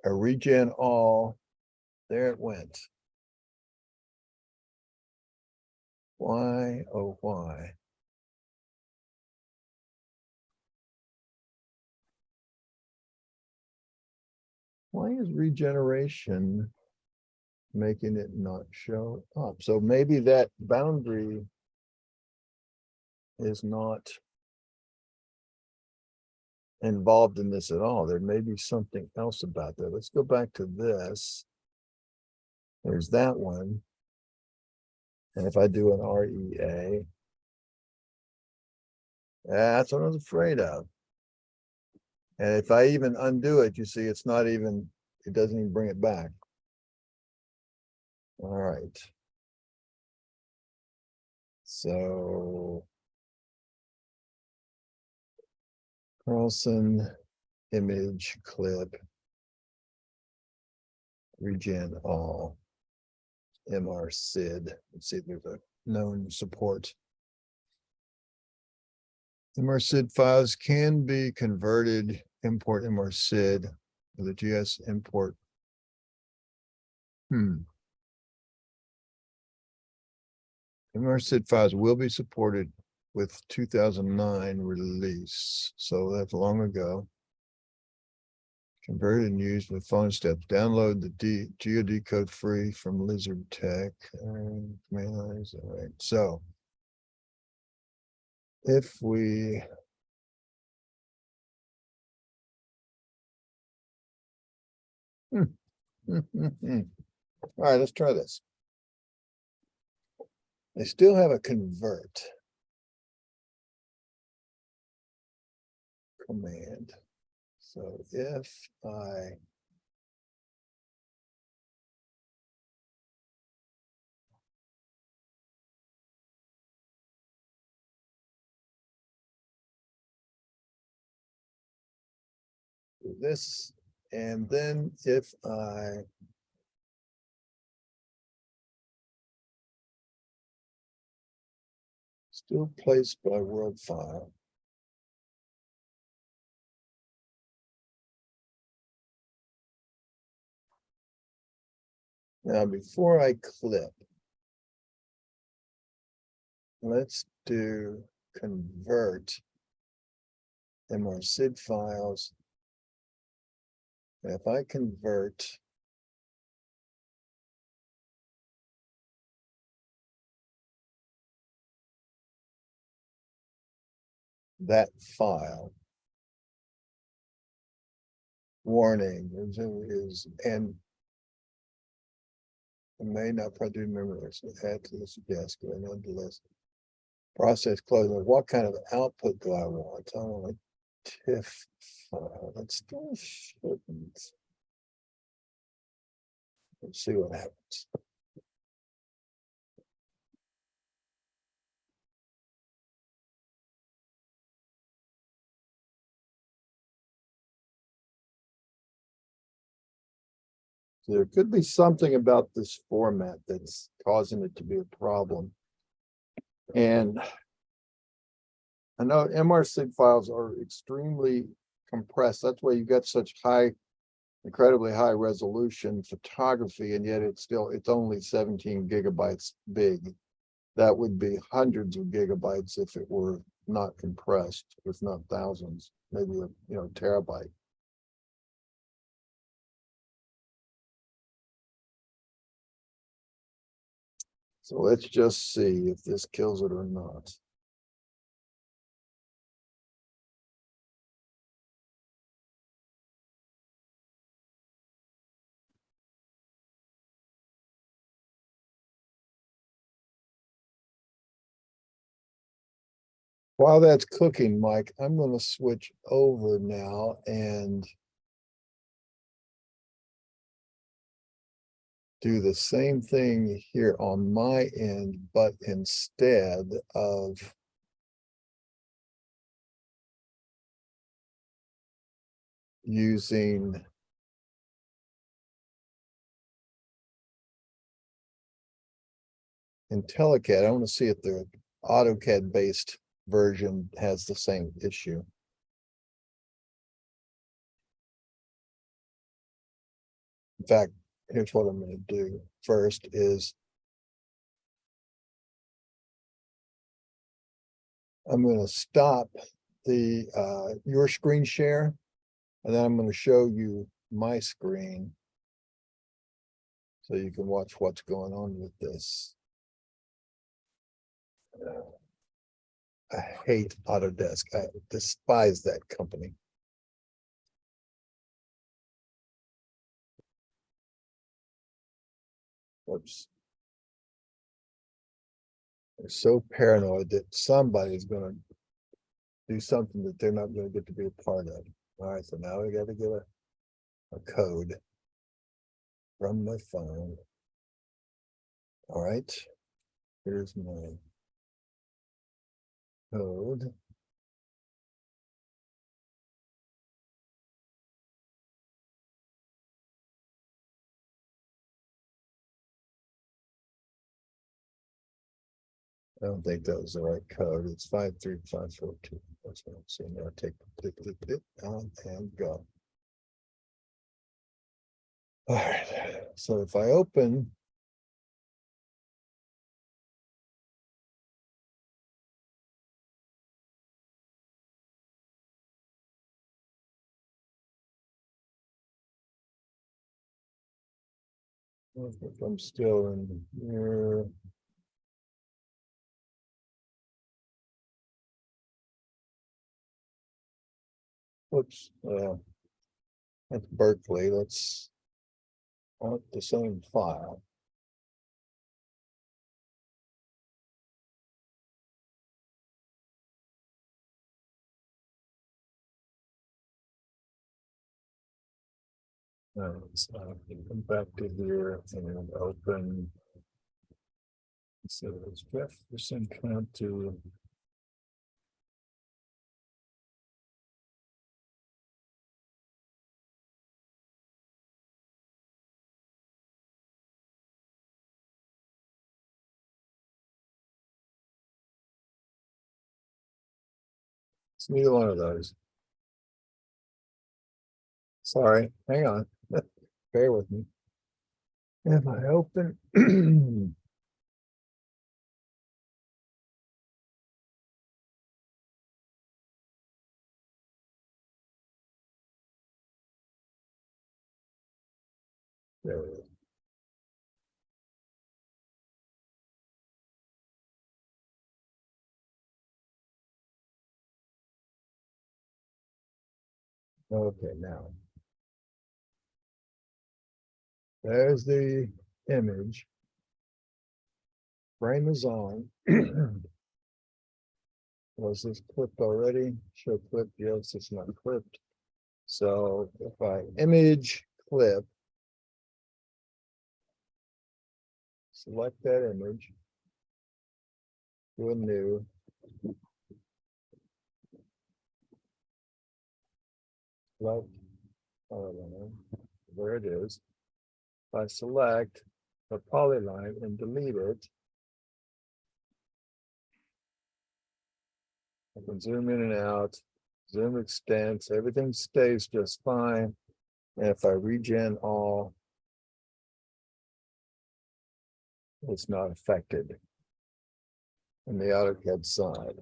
a regen all, there it went. Why, oh why? Why is regeneration making it not show up? So maybe that boundary is not involved in this at all. There may be something else about that. Let's go back to this. There's that one. And if I do an REA, that's what I was afraid of. And if I even undo it, you see, it's not even, it doesn't even bring it back. All right. So Carlson image clip regen all MrSID. Let's see if there's a known support. MrSID files can be converted, import MrSID with a GS import. MrSID files will be supported with 2009 release. So that's long ago. Converted and used with phone steps. Download the geodecode free from Lizard Tech. All right. So if we all right, let's try this. I still have a convert command. So if I do this, and then if I still place by world file, now before I clip, let's do convert MrSID files. And if I convert that file, warning is and I may not probably remember this. Add to this desk, go on the list. Process closing. What kind of output do I want? I want a TIFF file. Let's do shipments. Let's see what happens. So there could be something about this format that's causing it to be a problem. And I know MrSID files are extremely compressed. That's why you get such incredibly high resolution photography, and yet it's only 17 gigabytes big. That would be hundreds of gigabytes if it were not compressed, if not thousands, maybe a terabyte. So let's just see if this kills it or not. While that's cooking, Mike, I'm gonna switch over now and do the same thing here on my end, but instead of using IntelliCAD, I want to see if the AutoCAD based version has the same issue. In fact, here's what I'm going to do first is I'm going to stop the your screen share, and then I'm going to show you my screen so you can watch what's going on with this. I hate Autodesk. I despise that company. Whoops. They're so paranoid that somebody's going to do something that they're not going to get to be a part of. All right, so now we got to get a code from my phone. All right, here's my code. I don't think that was the right code. It's 53542. That's what I'm saying. Now take it on and go. All right. So if I open if I'm still in here. Whoops. That's Berkeley. Let's want the same file. So come back to here and open. So it's Jefferson County. It's neither one of those. Sorry, hang on. Bear with me. If I open there it is. Okay, now there's the image. Frame is on. Was this clipped already? Show clip. Yes, it's not clipped. So if I image clip, select that image, do a new. Select, I don't know where it is. If I select the polyline and delete it, I can zoom in and out, zoom extents, everything stays just fine. And if I regen all, it's not affected on the AutoCAD side.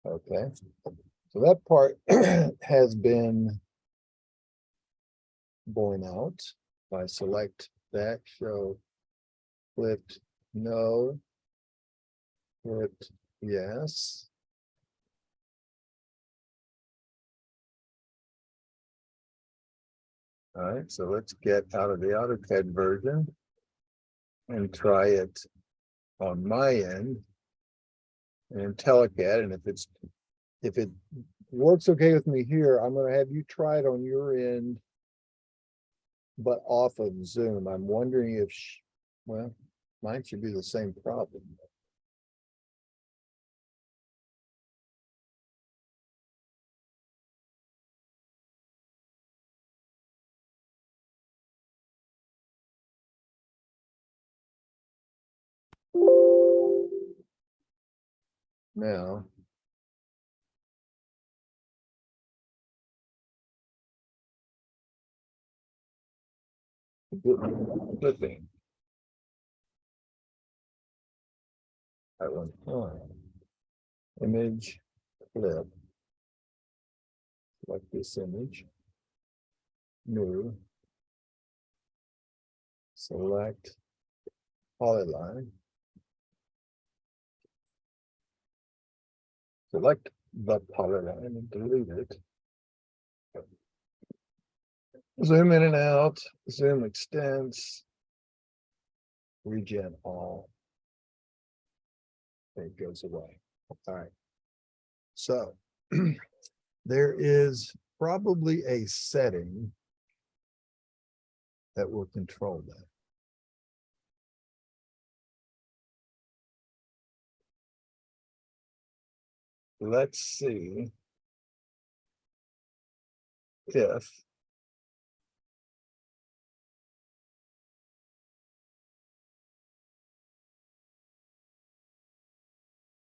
Okay, so that part has been borne out. If I select that, show clipped, no, clipped, yes. All right, so let's get out of the AutoCAD version and try it on my end. And IntelliCAD, and if it works okay with me here, I'm gonna have you try it on your end. But off of Zoom, I'm wondering if, well, mine should be the same problem. Now. Flipping. That one. Image flip. Select this image. New. Select polyline. Select the polyline and delete it. Zoom in and out, zoom extends. Regen all. It goes away. All right. So there is probably a setting that will control that. Let's see if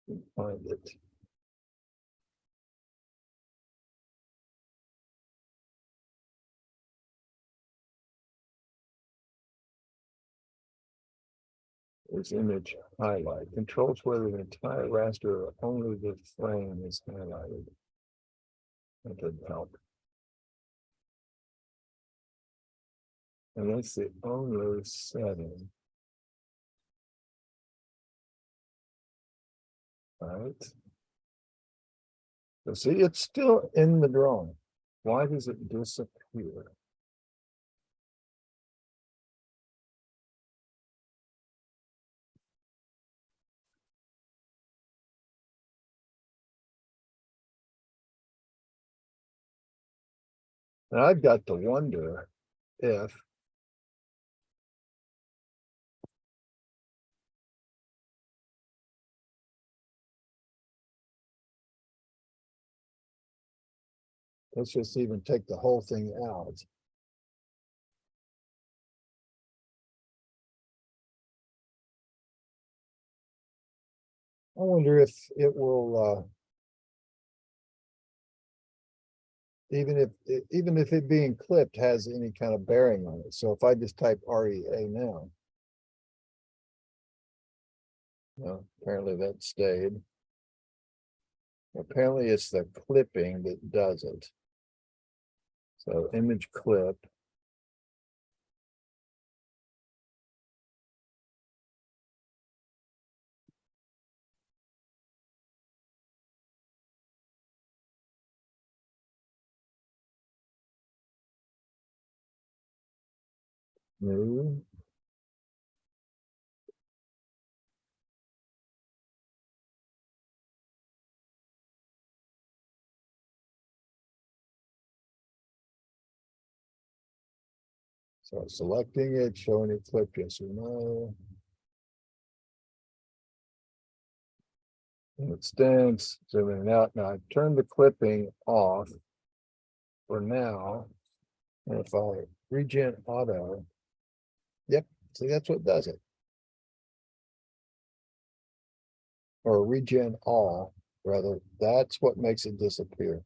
we can find it. This image highlight controls whether the entire raster or only the frame is highlighted. That doesn't help. And that's the only setting. Right. So see, it's still in the drawing. Why does it disappear? And I've got to wonder if let's just even take the whole thing out. I wonder if it will, even if it being clipped has any kind of bearing on it. So if I just type REA now. No, apparently that stayed. Apparently it's the clipping that does it. So image clip. New. So selecting it, showing it clip, yes or no. And it stands, zooming out. Now I've turned the clipping off for now. And if I regen auto, yep, see that's what does it. Or regen all, rather, that's what makes it disappear.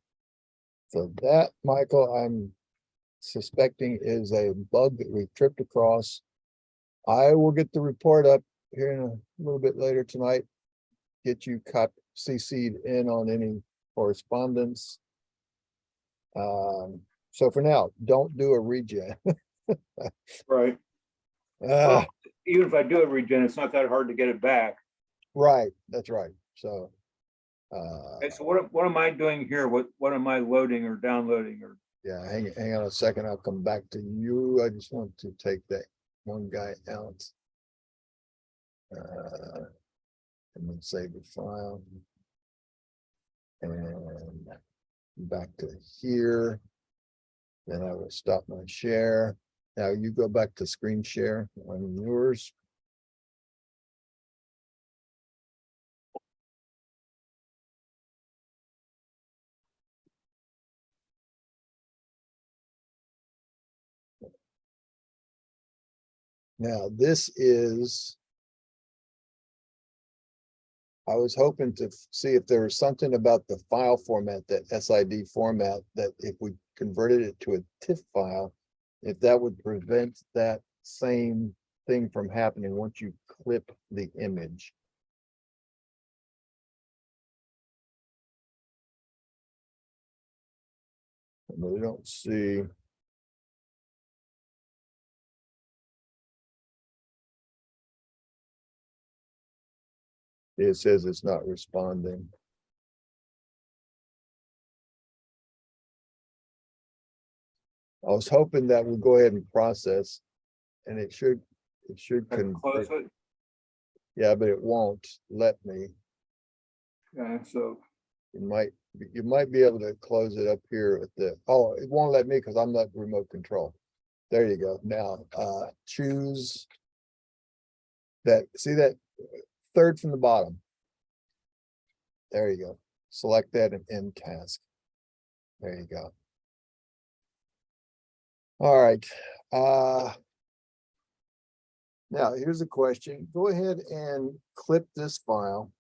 So that, Michael, I'm suspecting is a bug that we've tripped across. I will get the report up here in a little bit later tonight. Get you CC'd in on any correspondence. So for now, don't do a regen. Right. Well, even if I do a regen, it's not that hard to get it back. Right, that's right. So Okay, so what am I doing here? What am I loading or downloading or? yeah, hang on a second. I'll come back to you. I just want to take that one guy out. And then save the file. And back to here. Then I will stop my share. Now you go back to screen share on yours. Now this is, I was hoping to see if there was something about the file format, that SID format, that if we converted it to a TIFF file, if that would prevent that same thing from happening once you clip the image. And we don't see. It says it's not responding. I was hoping that would go ahead and process, and it should Close convert. it. Yeah, but it won't let me. Okay, so You might be able to close it up here at the, oh, it won't let me because I'm not remote control. There you go. Now, choose that, see that third from the bottom. There you go. Select that and end task. There you go. All right. Now here's a question. Go ahead and clip this file.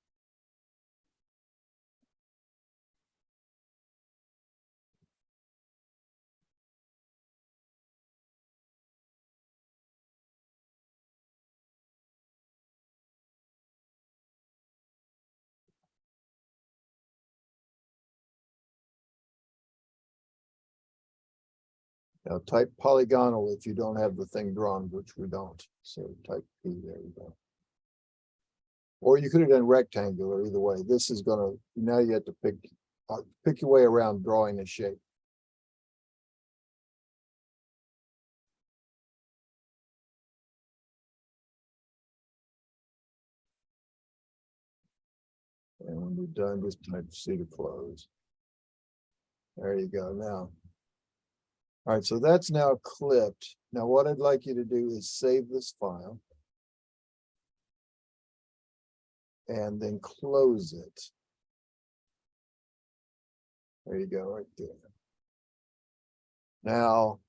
Now type polygonal if you don't have the thing drawn, which we don't. So type P, there you go. Or you could have done rectangular, either way. This is gonna, now you have to pick your way around drawing a shape. And when you're done, just type C to close. There you go now. All right, so that's now clipped. Now what I'd like you to do is save this file. And then close it. There you go, right there. Now,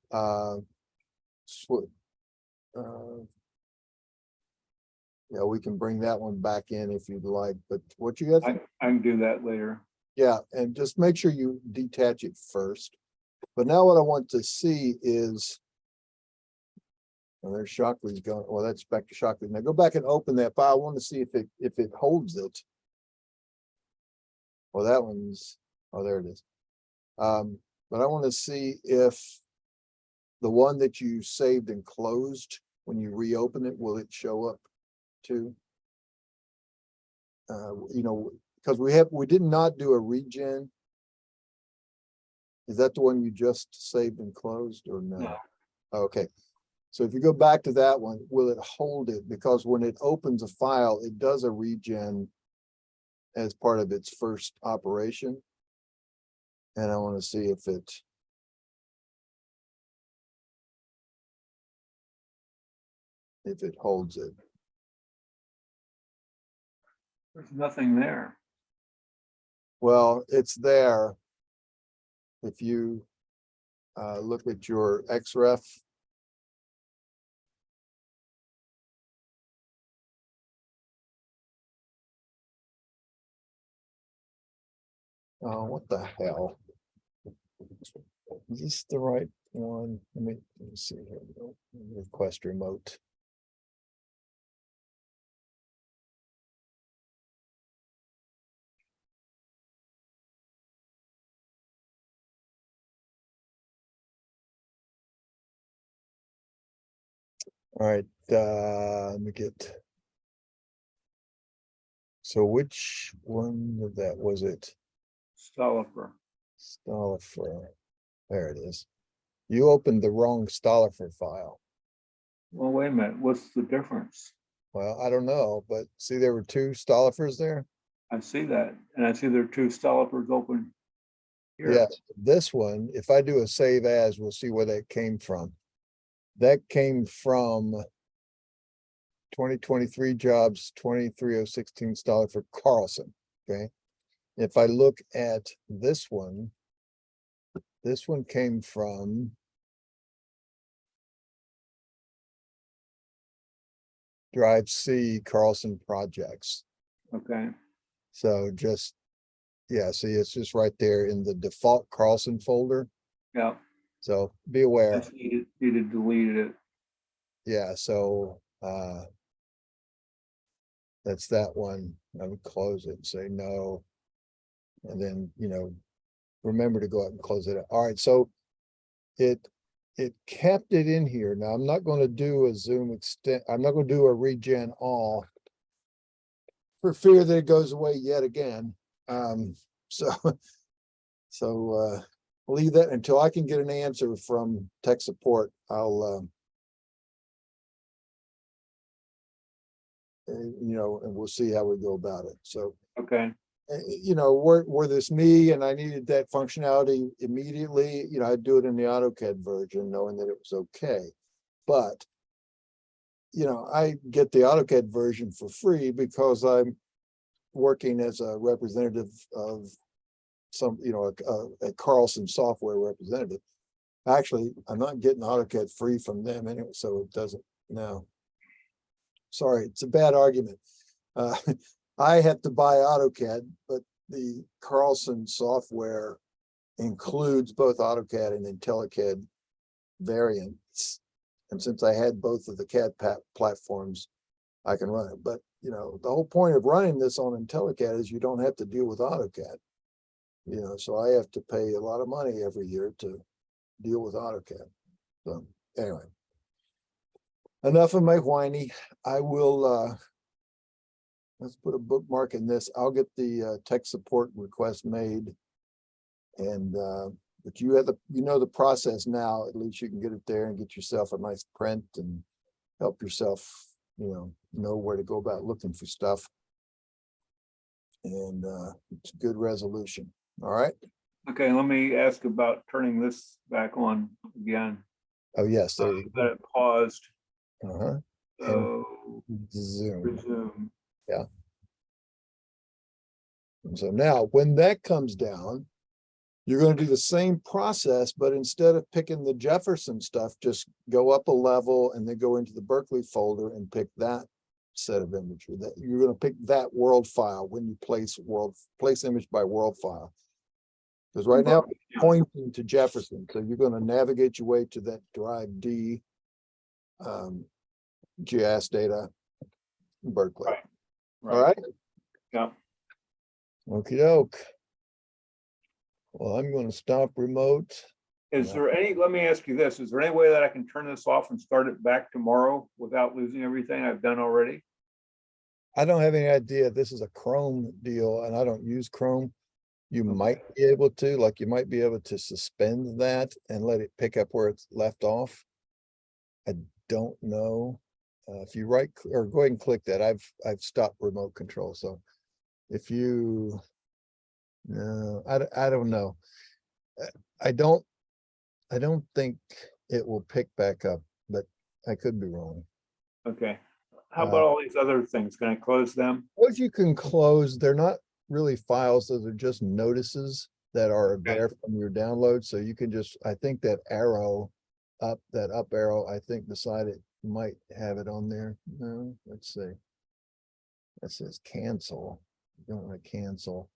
yeah, we can bring that one back in if you'd like, but what you got? I can do that later. Yeah, and just make sure you detach it first. But now what I want to see is, well, there's Shockley's going, well, that's back to Shockley. Now go back and open that file. I want to see if it holds it. Well, that one's, oh, there it is. But I want to see if the one that you saved and closed, when you reopen it, will it show up too? You know, because we did not do a regen. Is that the one you just saved and closed or no? No. Okay. So if you go back to that one, will it hold it? Because when it opens a file, it does a regen as part of its first operation. And I want to see if it holds it. There's nothing there. Well, it's there. If you look at your XREF. Oh, what the hell? Is this the right one? Let me see here. Request remote. All right, let me get. So which one of that was it? Stollifer. Stollifer. There it is. You opened the wrong Stollifer file. Well, wait a minute. What's the difference? Well, I don't know, but see, there were two Stollifers there. I see that, and I see there are two Stollifers open here. Yeah, this one, if I do a save as, we'll see where that came from. That came from 2023 jobs, 23016 Stollifer Carlson, okay? If I look at this one came from Drive C Carlson Projects. Okay, So just, yeah, see, it's just right there in the default Carlson folder. yeah, So be I aware. see it deleted it. Yeah, so that's that one. I would close it and say no. And then, remember to go out and close it. All right, so it kept it in here. Now I'm not going to do a zoom extent. I'm not going to do a regen all for fear that it goes away yet again. So leave that until I can get an answer from tech support. I'll and we'll see how we go about it. So Okay, were this me and I needed that functionality immediately, I'd do it in the AutoCAD version, knowing that it was okay. But, I get the AutoCAD version for free because I'm working as a representative of some, a Carlson software representative. Actually, I'm not getting AutoCAD free from them anyway, so it doesn't, no. Sorry, it's a bad argument. I have to buy AutoCAD, but the Carlson software includes both AutoCAD and IntelliCAD variants. And since I had both of the CAD platforms, I can run it. But, the whole point of running this on IntelliCAD is you don't have to deal with AutoCAD. So I have to pay a lot of money every year to deal with AutoCAD. So anyway, enough of my whiny. I will, let's put a bookmark in this. I'll get the tech support request made. And but you have the process now. At least you can get it there and get yourself a nice print and help yourself, know where to go about looking for stuff. And it's a good resolution. All right. okay, let me ask about turning this back on again. Oh yes, there you That it paused. go. Uh-huh. So Zoom. resume. Yeah. And so now when that comes down, you're going to do the same process, but instead of picking the Jefferson stuff, just go up a level and then go into the Berkeley folder and pick that set of imagery. That you're going to pick that world file when you place image by world file. Because right now it's pointing to Jefferson. So you're going to navigate your way to that drive D GIS data Berkeley. Right. All right. Yeah. Okie doke. Well, I'm going to stop remote. Is there any, let me ask you this, is there any way that I can turn this off and start it back tomorrow without losing everything I've done already? I don't have any idea. This is a Chrome deal and I don't use Chrome. You might be able to, like you might be able to suspend that and let it pick up where it's left off. I don't know. If you go ahead and click that. I've stopped remote control. So if you, no, I don't know. I don't think it will pick back up, but I could be wrong. Okay. How about all these other things? Can I close them? Those you can close. They're not really files. Those are just notices that are there from your download. So you can just, I think that arrow up, that up arrow, I think beside it might have it on there. No, let's see. That says cancel. You don't want to cancel.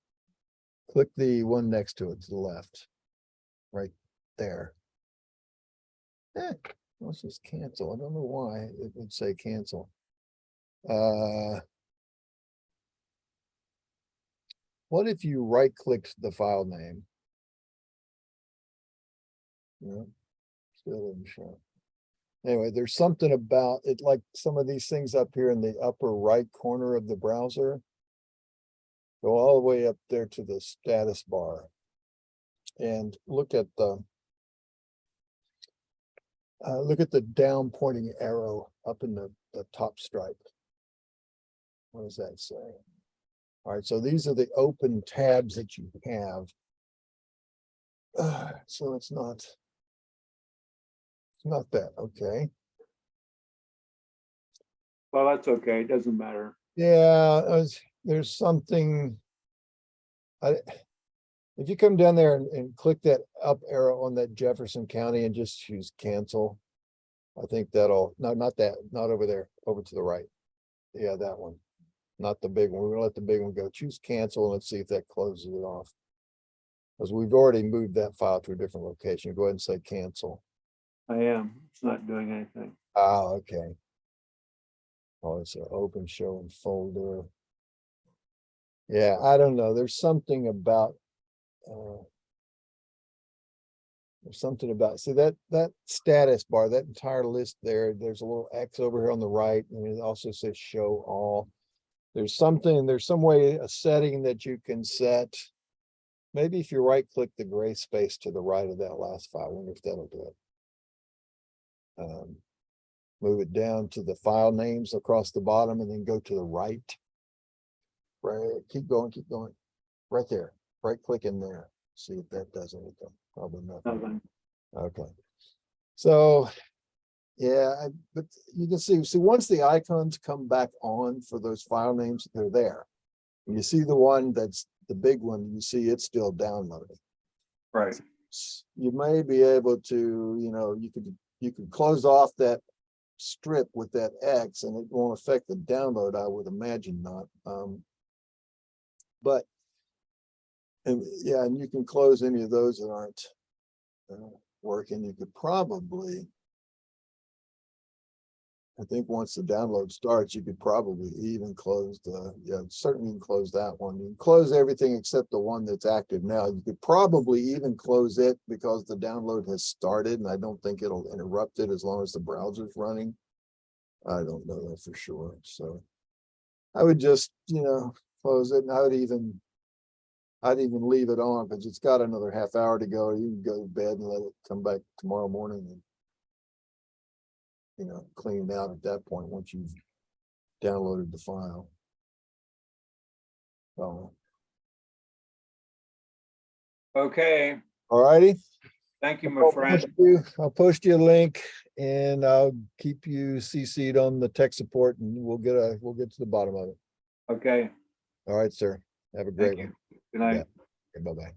Click the one next to it to the left. Right there. Let's just cancel. I don't know why it would say cancel. What if you right clicked the file name? No, still didn't show. Anyway, there's something about it, like some of these things up here in the upper right corner of the browser. Go all the way up there to the status bar. And look at the down pointing arrow up in the top stripe. What does that say? All right, so these are the open tabs that you have. So it's not that, okay. Well, that's okay. It doesn't matter. Yeah, there's something. If you come down there and click that up arrow on that Jefferson County and just choose cancel, I think that'll, no, not that, not over there, over to the right. Yeah, that one, not the big one. We're gonna let the big one go. Choose cancel and let's see if that closes it off. Because we've already moved that file to a different location. Go ahead and say cancel. I am. It's not doing anything. Ah, okay. Oh, it's an open show and folder. Yeah, I don't know. There's something about see that status bar, that entire list there, there's a little X over here on the right, and it also says show all. There's some way, a setting that you can set. Maybe if you right click the gray space to the right of that last file, I wonder if that'll do it. Move it down to the file names across the bottom and then go to the right. Right, keep going, right there, right click in there. See if that does anything. Probably nothing. Nothing. Okay. So, yeah, but you can see once the icons come back on for those file names, they're there. And you see the one that's the big one, you see it's still downloading. Right. You may be able to, you could close off that strip with that X and it won't affect the download, I would imagine not. But and yeah, and you can close any of those that aren't working. You could probably, I think once the download starts, you could probably even close certainly you can close that one. You can close everything except the one that's active now. You could probably even close it because the download has started and I don't think it'll interrupt it as long as the browser's running. I don't know that for sure. So I would just, close it, and I'd even leave it on because it's got another half hour to go. You can go to bed and let it come back tomorrow morning and, clean it out at that point once you've downloaded the file. So, Okay. all righty. Thank you, my friend. I'll post you a link and I'll keep you CC'd on the tech support and we'll get to the bottom of it. Okay. All right, sir. Have a great Thank one. you. Good night. Bye-bye.